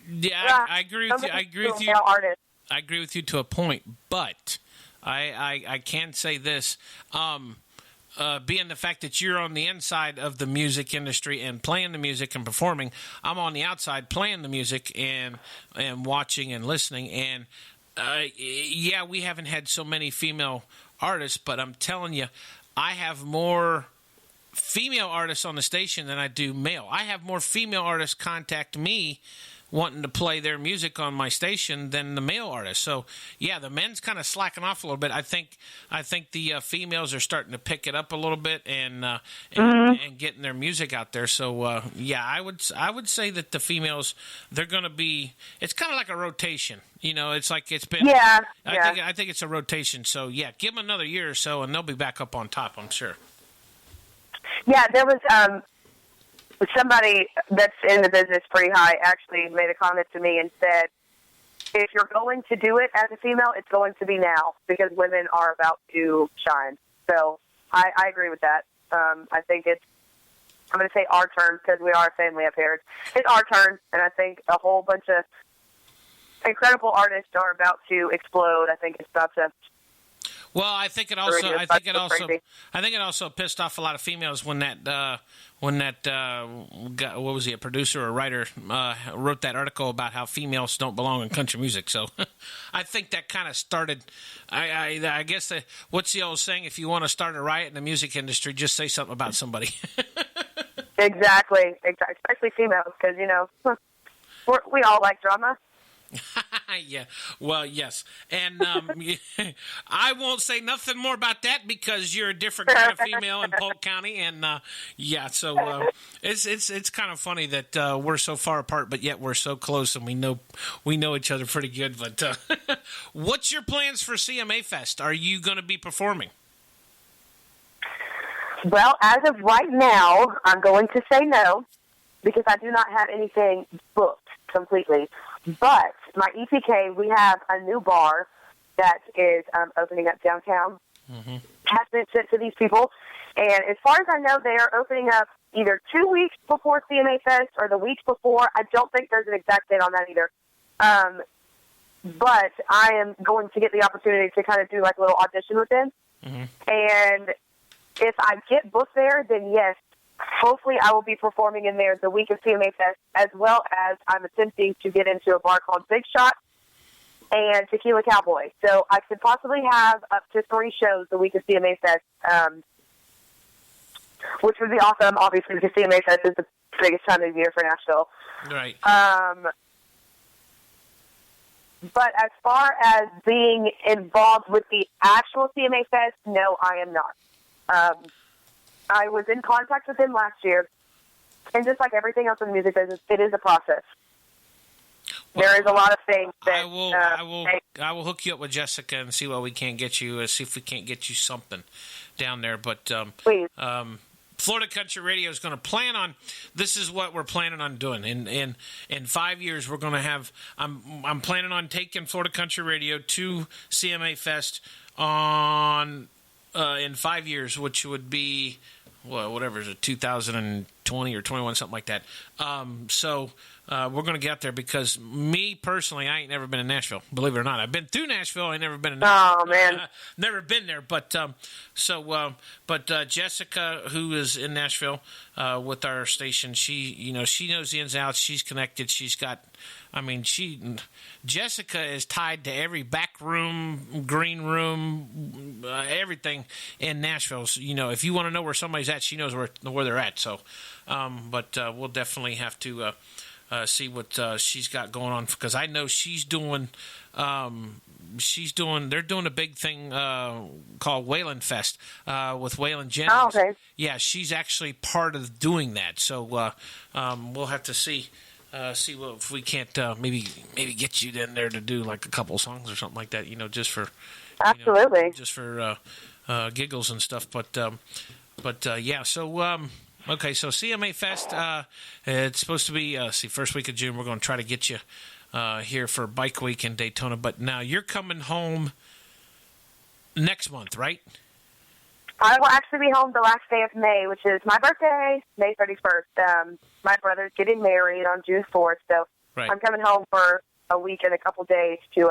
Yeah, I agree with you. I agree with you. Artists. I agree with you to a point, but I can say this. Being the fact that you're on the inside of the music industry and playing the music and performing, I'm on the outside playing the music and watching and listening. And we haven't had so many female artists, but I'm telling you, I have more female artists on the station than I do male. I have more female artists contact me wanting to play their music on my station than the male artists. So, yeah, the men's kind of slacking off a little bit. I think the females are starting to pick it up a little bit and getting their music out there. So, I would say that the females, they're going to be. It's kind of like a rotation. It's like it's been. Yeah. I think it's a rotation. So, yeah, give them another year or so, and they'll be back up on top, I'm sure. Yeah, there was somebody that's in the business pretty high actually made a comment to me and said, if you're going to do it as a female, it's going to be now because women are about to shine. So I agree with that. I think I'm going to say our turn because we are a family up here. It's our turn, and I think a whole bunch of incredible artists are about to explode. I think it's about to. Well, I think it also pissed off a lot of females when that guy, what was he, a producer or a writer, wrote that article about how females don't belong in country music. So I think that kind of started. I guess what's the old saying? If you want to start a riot in the music industry, just say something about somebody. Exactly, especially females, because we all like drama. Yeah, well, yes, and I won't say nothing more about that because you're a different kind of female in Polk County, and so it's kind of funny that we're so far apart, but yet we're so close, and we know each other pretty good. But what's your plans for CMA Fest? Are you going to be performing? Well, as of right now, I'm going to say no because I do not have anything booked completely. But my EPK, we have a new bar that is opening up downtown. Mm-hmm. has been sent to these people. And as far as I know, they are opening up either 2 weeks before CMA Fest or the week before. I don't think there's an exact date on that either. But I am going to get the opportunity to kind of do like a little audition with them. Mm-hmm. And if I get booked there, then yes, hopefully I will be performing in there the week of CMA Fest, as well as I'm attempting to get into a bar called Big Shot and Tequila Cowboy. So I could possibly have up to 3 shows the week of CMA Fest, which would be awesome, obviously, because CMA Fest is the biggest time of year for Nashville. Right. But as far as being involved with the actual CMA Fest, no, I am not. I was in contact with him last year, and just like everything else in the music business, it is a process. Well, there is a lot of things that I will hook you up with Jessica and see what we can get you. See if we can't get you something down there. But please. Florida Country Radio is going to plan on. This is what we're planning on doing. In 5 years, we're going to have. I'm planning on taking Florida Country Radio to CMA Fest on in 5 years, which would be whatever is it, 2020 or 21, something like that. So we're going to get out there because me personally, I ain't never been in Nashville. Believe it or not, I've been through Nashville. I ain't never been in Nashville. Oh man, never been there. But Jessica, who is in Nashville with our station, she knows the ins and outs. She's connected. She's got. Jessica is tied to every back room, green room, everything in Nashville. So, if you want to know where somebody's at, she knows where they're at. So, but we'll definitely have to see what she's got going on because I know she's doing. They're doing a big thing called Wayland Fest with Waylon Jennings. Oh, okay. Yeah, she's actually part of doing that. So we'll have to see if we can't maybe get you in there to do like a couple songs or something like that, just for absolutely, just for giggles and stuff. But yeah. So okay, so CMA Fest, it's supposed to be first week of June. We're going to try to get you here for Bike Week in Daytona. But now you're coming home next month, right? I will actually be home the last day of May, which is my birthday, May 31st. My brother's getting married on June 4th, so right. I'm coming home for a week and a couple days to.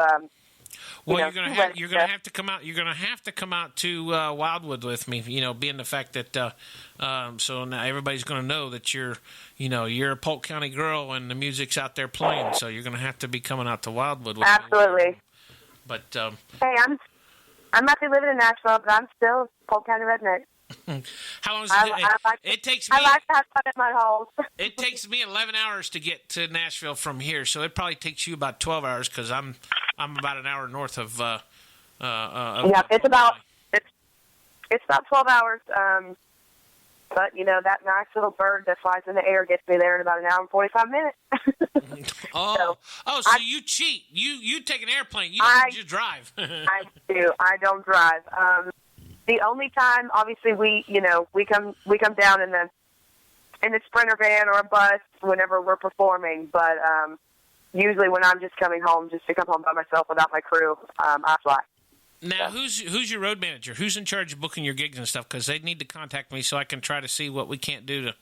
Well, you're gonna have to come out. You're gonna have to come out to Wildwood with me. Being the fact that so now everybody's gonna know that you're a Polk County girl and the music's out there playing. So you're gonna have to be coming out to Wildwood with absolutely. me. But hey, I might be living in Nashville, but I'm still a Polk County redneck. How long does it takes me? I like to have fun at my home. It takes me 11 hours to get to Nashville from here, so it probably takes you about 12 hours because I'm about an hour north of. Yeah, it's about 12 hours. But that nice little bird that flies in the air gets me there in about an hour and 45 minutes. So you cheat? You take an airplane? You just drive? I do. I don't drive. The only time, obviously, we come down in the Sprinter van or a bus whenever we're performing. But usually, when I'm just coming home, just to come home by myself without my crew, I fly. Now, who's your road manager? Who's in charge of booking your gigs and stuff? Because they need to contact me so I can try to see what we can't do to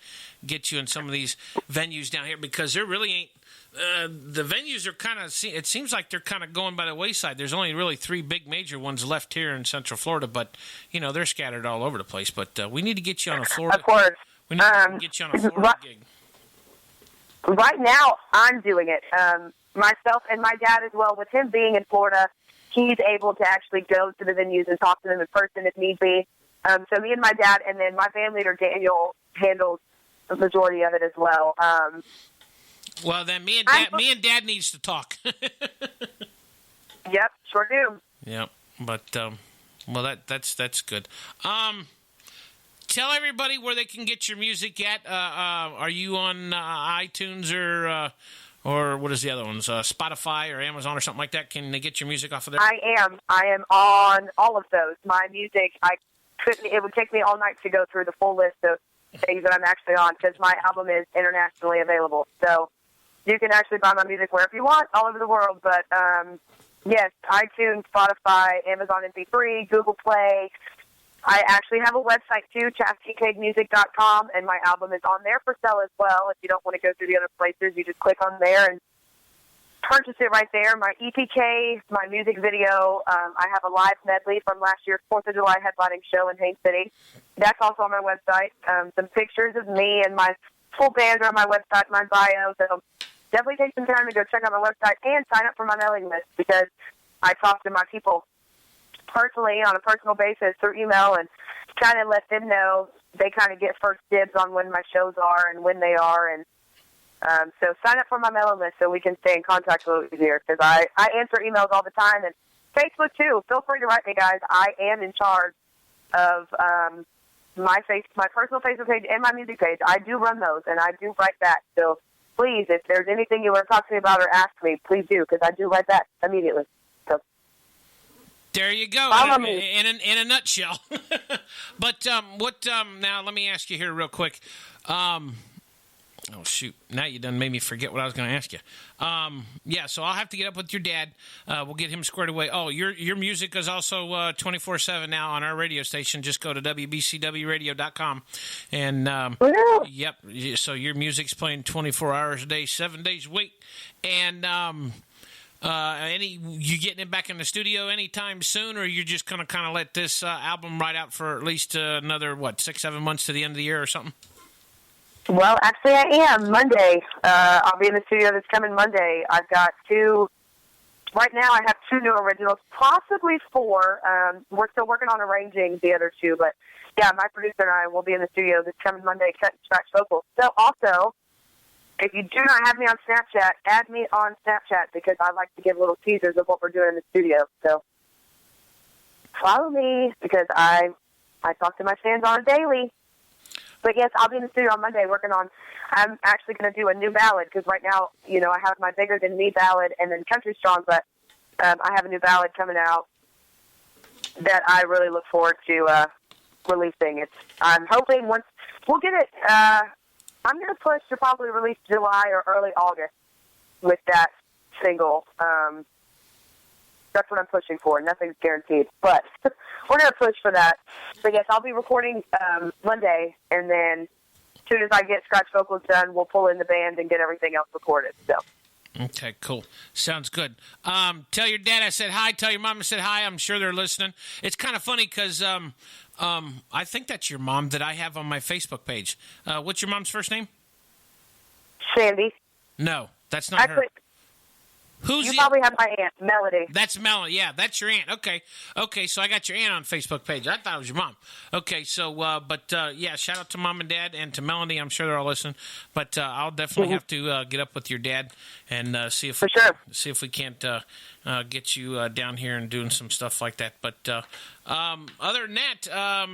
get you in some of these venues down here. Because there really ain't. The venues are kind of. It seems like they're kind of going by the wayside. There's only really 3 big major ones left here in Central Florida, but they're scattered all over the place. But we need to get you on a Florida. Of course, we need to get you on a Florida gig. Right now, I'm doing it. Myself and my dad as well. With him being in Florida, he's able to actually go to the venues and talk to them in person if need be. So me and my dad, and then my band leader Daniel handles the majority of it as well. Well, then me and Dad needs to talk. Yep, sure do. Yep, but that's good. Tell everybody where they can get your music at. Are you on iTunes or what is the other ones? Spotify or Amazon or something like that? Can they get your music off of there? I am on all of those. My music, it would take me all night to go through the full list of things that I'm actually on because my album is internationally available. So you can actually buy my music wherever you want, all over the world. But yes, iTunes, Spotify, Amazon MP3, Google Play, I actually have a website, too, ChastKincaidMusic.com, and my album is on there for sale as well. If you don't want to go through the other places, you just click on there and purchase it right there. My EPK, my music video, I have a live medley from last year's 4th of July headlining show in Haines City. That's also on my website. Some pictures of me and my full band are on my website, my bio. So definitely take some time to go check out my website and sign up for my mailing list, because I talk to my people personally on a personal basis through email and kind of let them know. They kind of get first dibs on when my shows are and when they are. And so sign up for my mailing list so we can stay in contact a little easier, because I answer emails all the time. And Facebook, too. Feel free to write me, guys. I am in charge of my personal Facebook page and my music page. I do run those, and I do write back. So please, if there's anything you want to talk to me about or ask me, please do, because I do write back immediately. So there you go. Follow me. In a nutshell. But now let me ask you here real quick. Oh, shoot. Now you done made me forget what I was going to ask you. Yeah, so I'll have to get up with your dad. We'll get him squared away. Oh, your music is also 24/7 now on our radio station. Just go to WBCWradio.com. And, yep, so your music's playing 24 hours a day, 7 days a week. And you getting it back in the studio anytime soon, or you're just going to kind of let this album ride out for at least another, 6-7 months to the end of the year or something? Well, actually, I am. Monday. I'll be in the studio this coming Monday. I've got 2. Right now, I have 2 new originals, possibly 4. We're still working on arranging the other 2. But, yeah, my producer and I will be in the studio this coming Monday cutting scratch vocals. So, also, if you do not have me on Snapchat, add me on Snapchat, because I like to give little teasers of what we're doing in the studio. So, follow me, because I talk to my fans on a daily. But, yes, I'll be in the studio on Monday working on, I'm actually going to do a new ballad, because right now, I have my Bigger Than Me ballad and then Country Strong, but I have a new ballad coming out that I really look forward to releasing. I'm hoping once we'll get it, I'm going to push to probably release July or early August with that single. That's what I'm pushing for. Nothing's guaranteed, but we're going to push for that. So, yes, I'll be recording Monday, and then as soon as I get scratch vocals done, we'll pull in the band and get everything else recorded. So. Okay, cool. Sounds good. Tell your dad I said hi. Tell your mom I said hi. I'm sure they're listening. It's kind of funny because I think that's your mom that I have on my Facebook page. What's your mom's first name? Sandy. No, that's not her. You probably have my aunt, Melody. That's Melody. Yeah, that's your aunt. Okay, so I got your aunt on Facebook page. I thought it was your mom. Okay, so, yeah, shout out to Mom and Dad and to Melody. I'm sure they're all listening. But I'll definitely have to get up with your dad and see if we can't get you down here and doing some stuff like that. But other than that,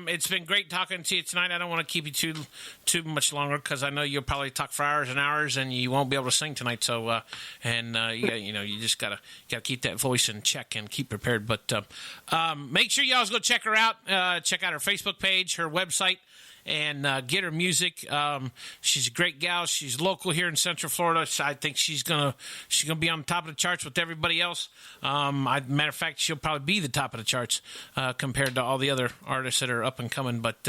it's been great talking to you tonight. I don't want to keep you too much longer, because I know you'll probably talk for hours and hours, and you won't be able to sing tonight. So, you just gotta keep that voice in check and keep prepared. But make sure y'all go check her out. Check out her Facebook page, her website, and get her music. She's a great gal. She's local here in Central Florida. So I think she's gonna be on the top of the charts with everybody else. Matter of fact, she'll probably be the top of the charts compared to all the other artists that are up and coming. But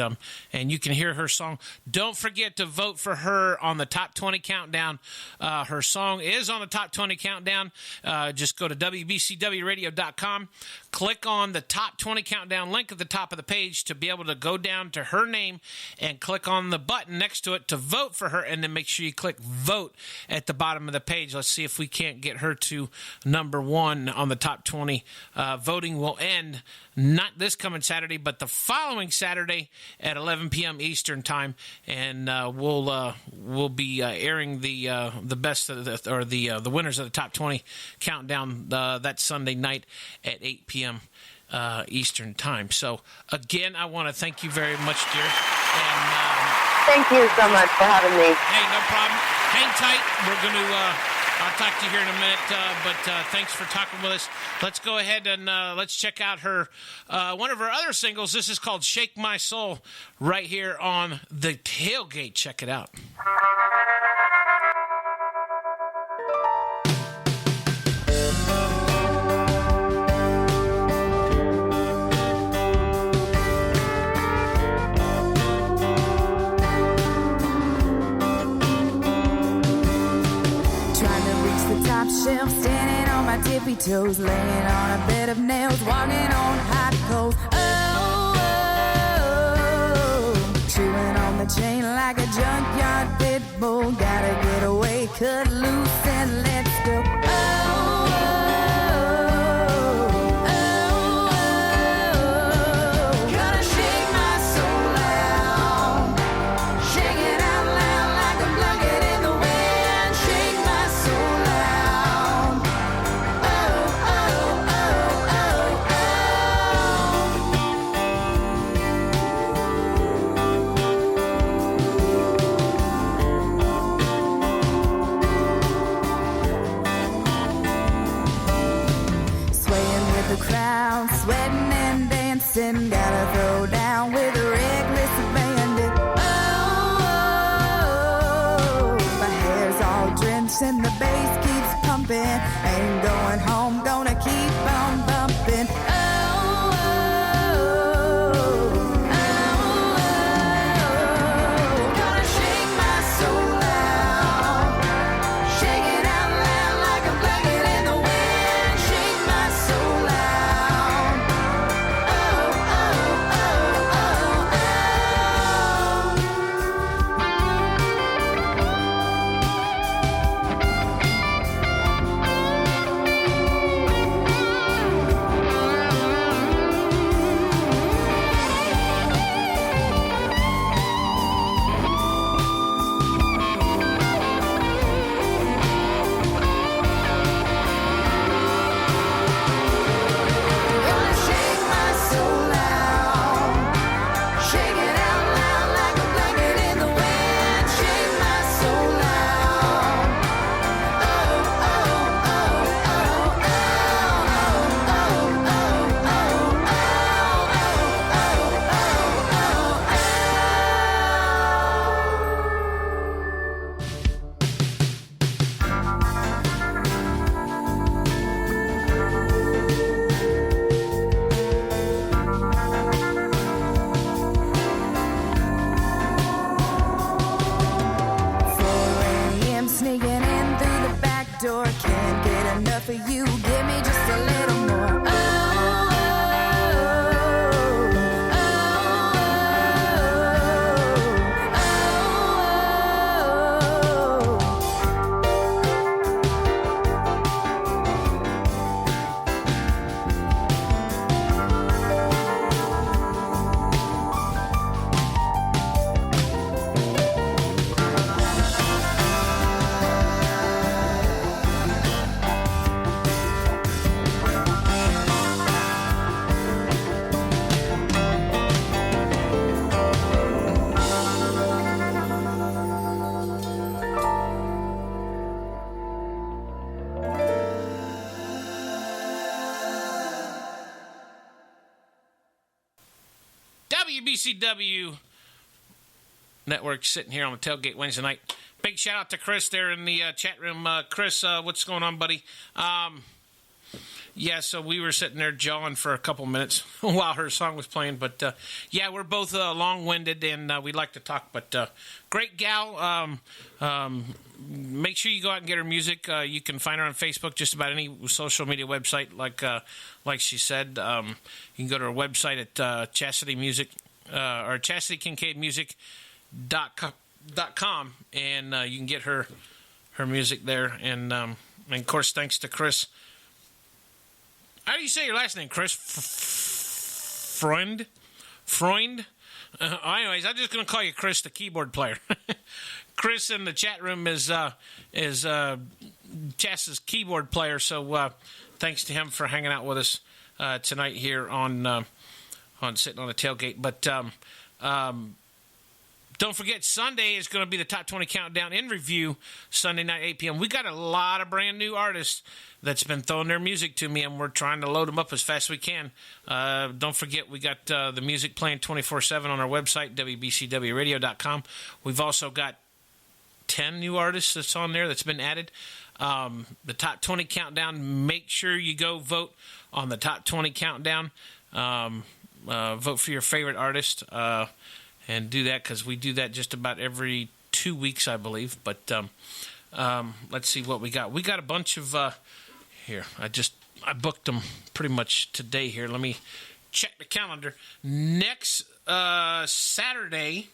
and you can hear her song. Don't forget to vote for her on the Top 20 Countdown. Her song is on the Top 20 Countdown. Just go to WBCWradio.com. Click on the Top 20 Countdown link at the top of the page to be able to go down to her name and click on the button next to it to vote for her, and then make sure you click vote at the bottom of the page. Let's see if we can't get her to number 1 on the top 20. Voting will end not this coming Saturday, but the following Saturday at 11 p.m. Eastern time, and we'll be airing the best of the winners of the top 20 countdown that Sunday night at 8 p.m. Eastern time. So again, I want to thank you very much, dear. And thank you so much for having me. Hey, no problem. Hang tight. We're going to I'll talk to you here in a minute, but thanks for talking with us. Let's go ahead and let's check out her one of her other singles. This is called Shake My Soul, right here on The Tailgate. Check it out. shelf, standing on my tippy toes, laying on a bed of nails, walking on hot coals. Chewing on the chain like a junkyard pit bull. Gotta get away, cut loose, and let's go. Gonna shake my soul out, shake it out loud like a blanket in the wind. Shake my soul out. Swaying with the crowd, sweating and dancing. Gotta throw down with a reckless abandon. My hair's all drenched and the bass keeps pumping. Ain't going home, gonna keep on bumping. Gonna shake my soul out, shake it out loud like a blanket in the wind. Shake my soul out. Gonna shake my soul out, shake it out loud like a blanket in the wind. Shake my soul out. I'm sneaking in through the back door. Can't get enough of you. Give me just a little more. WBCW Network sitting here on the tailgate Wednesday night. Big shout out to Chris there in the chat room. Chris, what's going on, buddy? Yeah, so we were sitting there jawing for a couple minutes while her song was playing. But, yeah, we're both long-winded, and we'd like to talk. But great gal. Make sure you go out and get her music. You can find her on Facebook, just about any social media website, like she said. You can go to her website at Chastity Music or ChastityKincaidMusic.com, and you can get her music there. And of course, thanks to Chris. How do you say your last name, Chris? Freund? Anyways, I'm just going to call you Chris, the keyboard player. Chris in the chat room is Chas's keyboard player, so thanks to him for hanging out with us tonight here on Sitting on the Tailgate. But don't forget, Sunday is going to be the Top 20 Countdown in review, Sunday night, 8 p.m. We got a lot of brand new artists that's been throwing their music to me, and we're trying to load them up as fast as we can. Don't forget, we got the music playing 24/7 on our website, WBCWradio.com. We've also got 10 new artists that's on there that's been added. The Top 20 Countdown, make sure you go vote on the Top 20 Countdown. Vote for your favorite artist. And do that, because we do that just about every 2 weeks, I believe. But Let's see what we got. We got a bunch of here. I booked them pretty much today. Here, let me check the calendar. Next Saturday,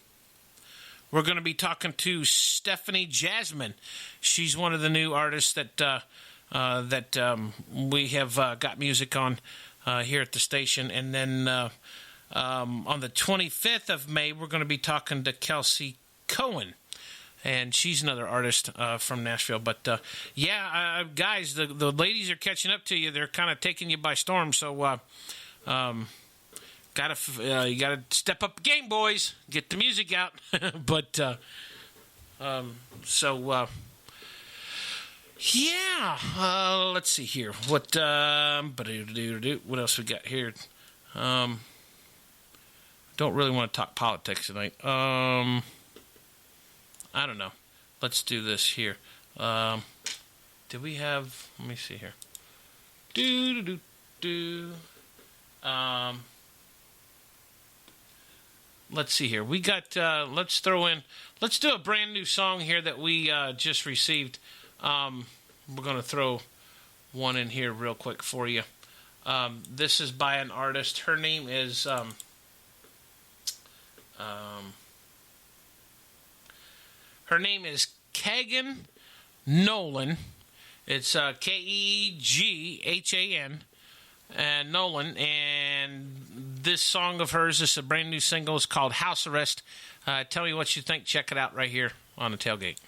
we're going to be talking to Stephanie Jasmine. She's one of the new artists that we have got music on here at the station. And then on the 25th of May, we're going to be talking to Kelsey Cohen. And she's another artist from Nashville. But, guys, the ladies are catching up to you. They're kind of taking you by storm. So you got to step up the game, boys. Get the music out. But let's see here. What else we got here? Don't really want to talk politics tonight. I don't know. Let's do this here. Did we have... Let me see here. Let's see here. We got... let's throw in... Let's do a brand new song here that we just received. We're going to throw one in here real quick for you. This is by an artist. Her name is... her name is Kegan Nolan. It's Keghan and Nolan. And this song of hers is a brand new single. It's called House Arrest. Tell me what you think. Check it out right here on the tailgate.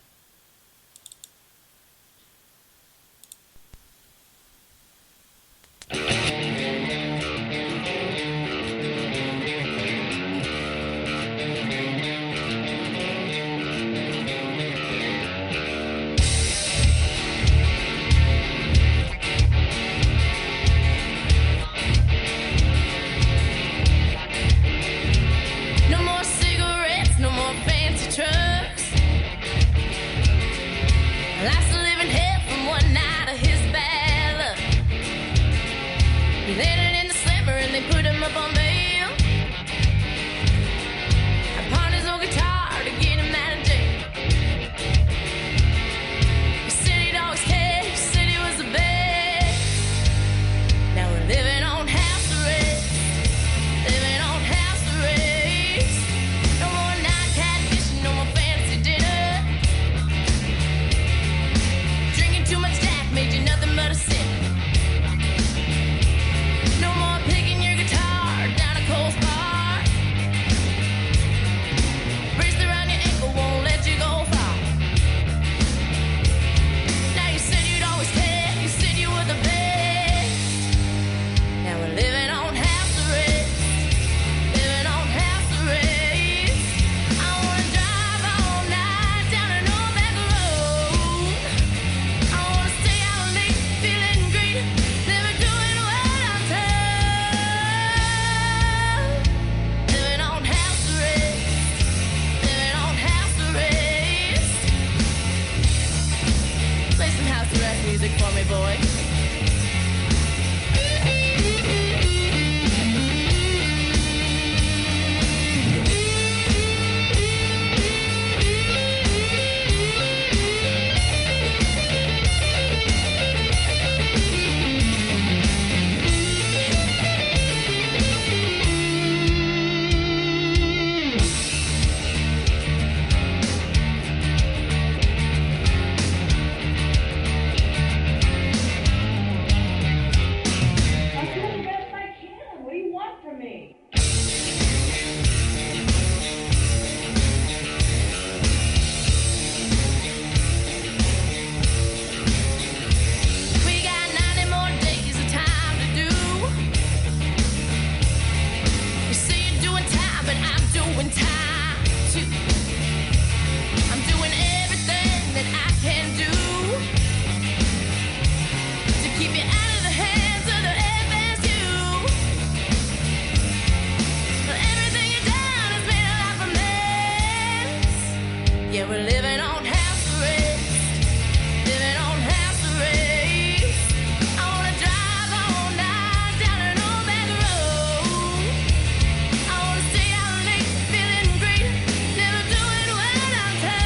No more cigarettes, no more fancy trucks. Life's a living hell from one night of his bad luck. He landed in the slammer and they put him up on bail. I pawned his old guitar to get him out of jail. He said he'd always cared, he said he was the best. Now we're living on house arrest. Living on house arrest. No more night catfishing, no more fancy dinner. Drinking too much Jack made you nothing but a sinner. No more picking your guitar down a cold spot. Bracelet around your ankle won't let you go far. Now you said you'd always care, you said you were the best. Now we're living on house arrest. Living on house arrest. I wanna drive all night down an old back road. I wanna stay out late, feeling great, never doing what I'm told. Living on house arrest. Living on house arrest. Play some house arrest music for me, boy. I'm doing the best I can. What do you want from me? We got 90 more days of time to do. You say you're doing time, but I'm doing time too. I'm doing everything that I can do to keep you out of the hands of the FSU. But everything you've done has made a life a mess. Yeah, we're living on house arrest. Living on house arrest. I wanna drive all night down an old back road. I wanna stay out late, feeling great, never doing what I'm told.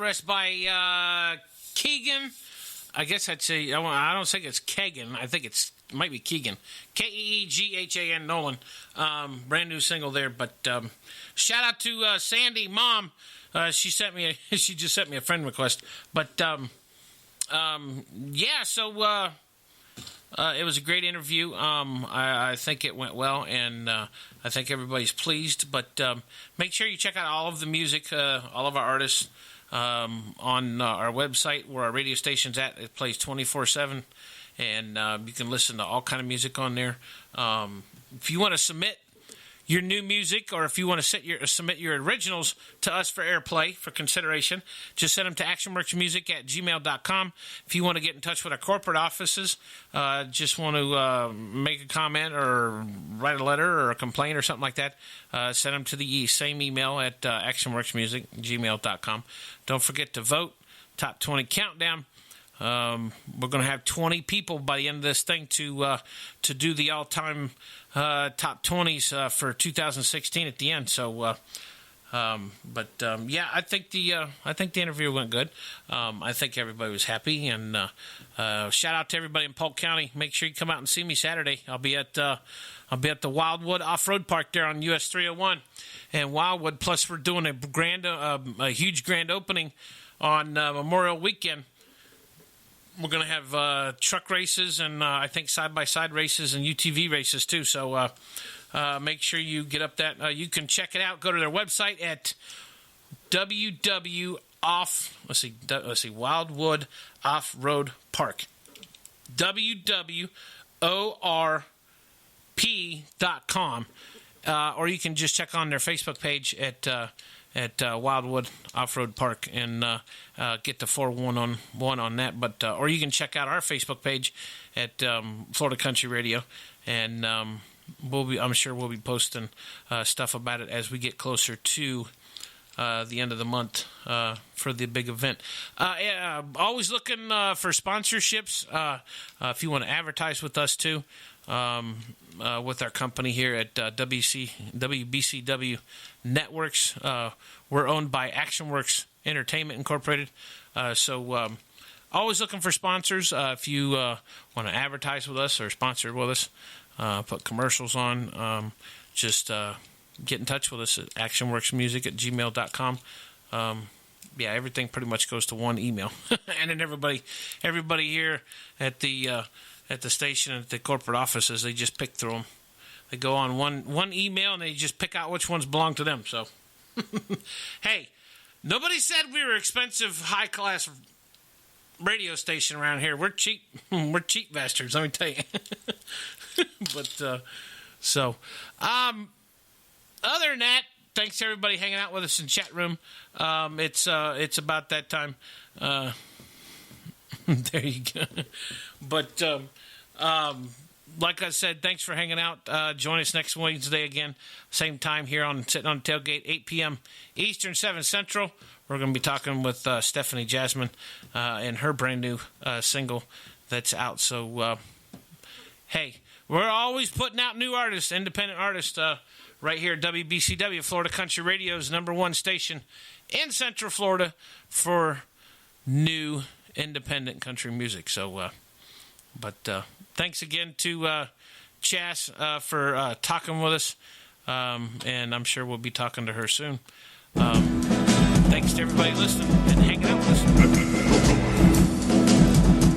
address by Keegan. I guess I'd say, I don't think it's Keegan. I think it might be Keegan. Keeghan Nolan. Brand new single there. But shout out to Sandy, Mom. She just sent me a friend request. But yeah, so it was a great interview. I think it went well, and I think everybody's pleased. But make sure you check out all of the music, all of our artists, on our website where our radio station's at. It plays 24/7, and you can listen to all kind of music on there. If you want to submit your new music, or if you want to submit your originals to us for airplay, for consideration, just send them to actionworksmusic@gmail.com. If you want to get in touch with our corporate offices, just want to make a comment or write a letter or a complaint or something like that, send them to the same email at actionworksmusic@gmail.com. Don't forget to vote. Top 20 countdown. We're going to have 20 people by the end of this thing to do the all-time top 20s for 2016 at the end. So, yeah, I think the interview went good. I think everybody was happy, and shout out to everybody in Polk County. Make sure you come out and see me Saturday. I'll be at the Wildwood Off-Road Park there on US 301 and Wildwood. Plus, we're doing a huge grand opening on Memorial Weekend. We're going to have truck races and I think side-by-side races and UTV races too. So make sure you get up that. You can check it out. Go to their website at Wildwood Off-Road Park. WWORP.com. Or you can just check on their Facebook page at Wildwood Off-Road Park and get the 411 on that. But or you can check out our Facebook page at Florida Country Radio, and I'm sure we'll be posting stuff about it as we get closer to the end of the month for the big event. Always looking for sponsorships. If you want to advertise with us too, with our company here at WBCW Networks. We're owned by ActionWorks Entertainment Incorporated. So always looking for sponsors. If you want to advertise with us or sponsor with us, put commercials on, just get in touch with us at actionworksmusic@gmail.com. Yeah, everything pretty much goes to one email. And then everybody here at the station, at the corporate offices, they just pick through them. They go on one email and they just pick out which ones belong to them. So, hey, nobody said we were expensive, high class radio station around here. We're cheap. We're cheap bastards. Let me tell you. But other than that, thanks to everybody hanging out with us in chat room. It's about that time. There you go. But like I said, thanks for hanging out. Join us next Wednesday again, same time here on Sitting on the Tailgate, 8 p.m. Eastern, 7 Central. We're going to be talking with Stephanie Jasmine and her brand new single that's out. So, hey, we're always putting out new artists, independent artists, right here at WBCW, Florida Country Radio's #1 station in Central Florida for new independent country music. So, thanks again to Chas for talking with us, and I'm sure we'll be talking to her soon. Thanks to everybody listening and hanging out with us.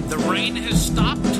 The rain has stopped.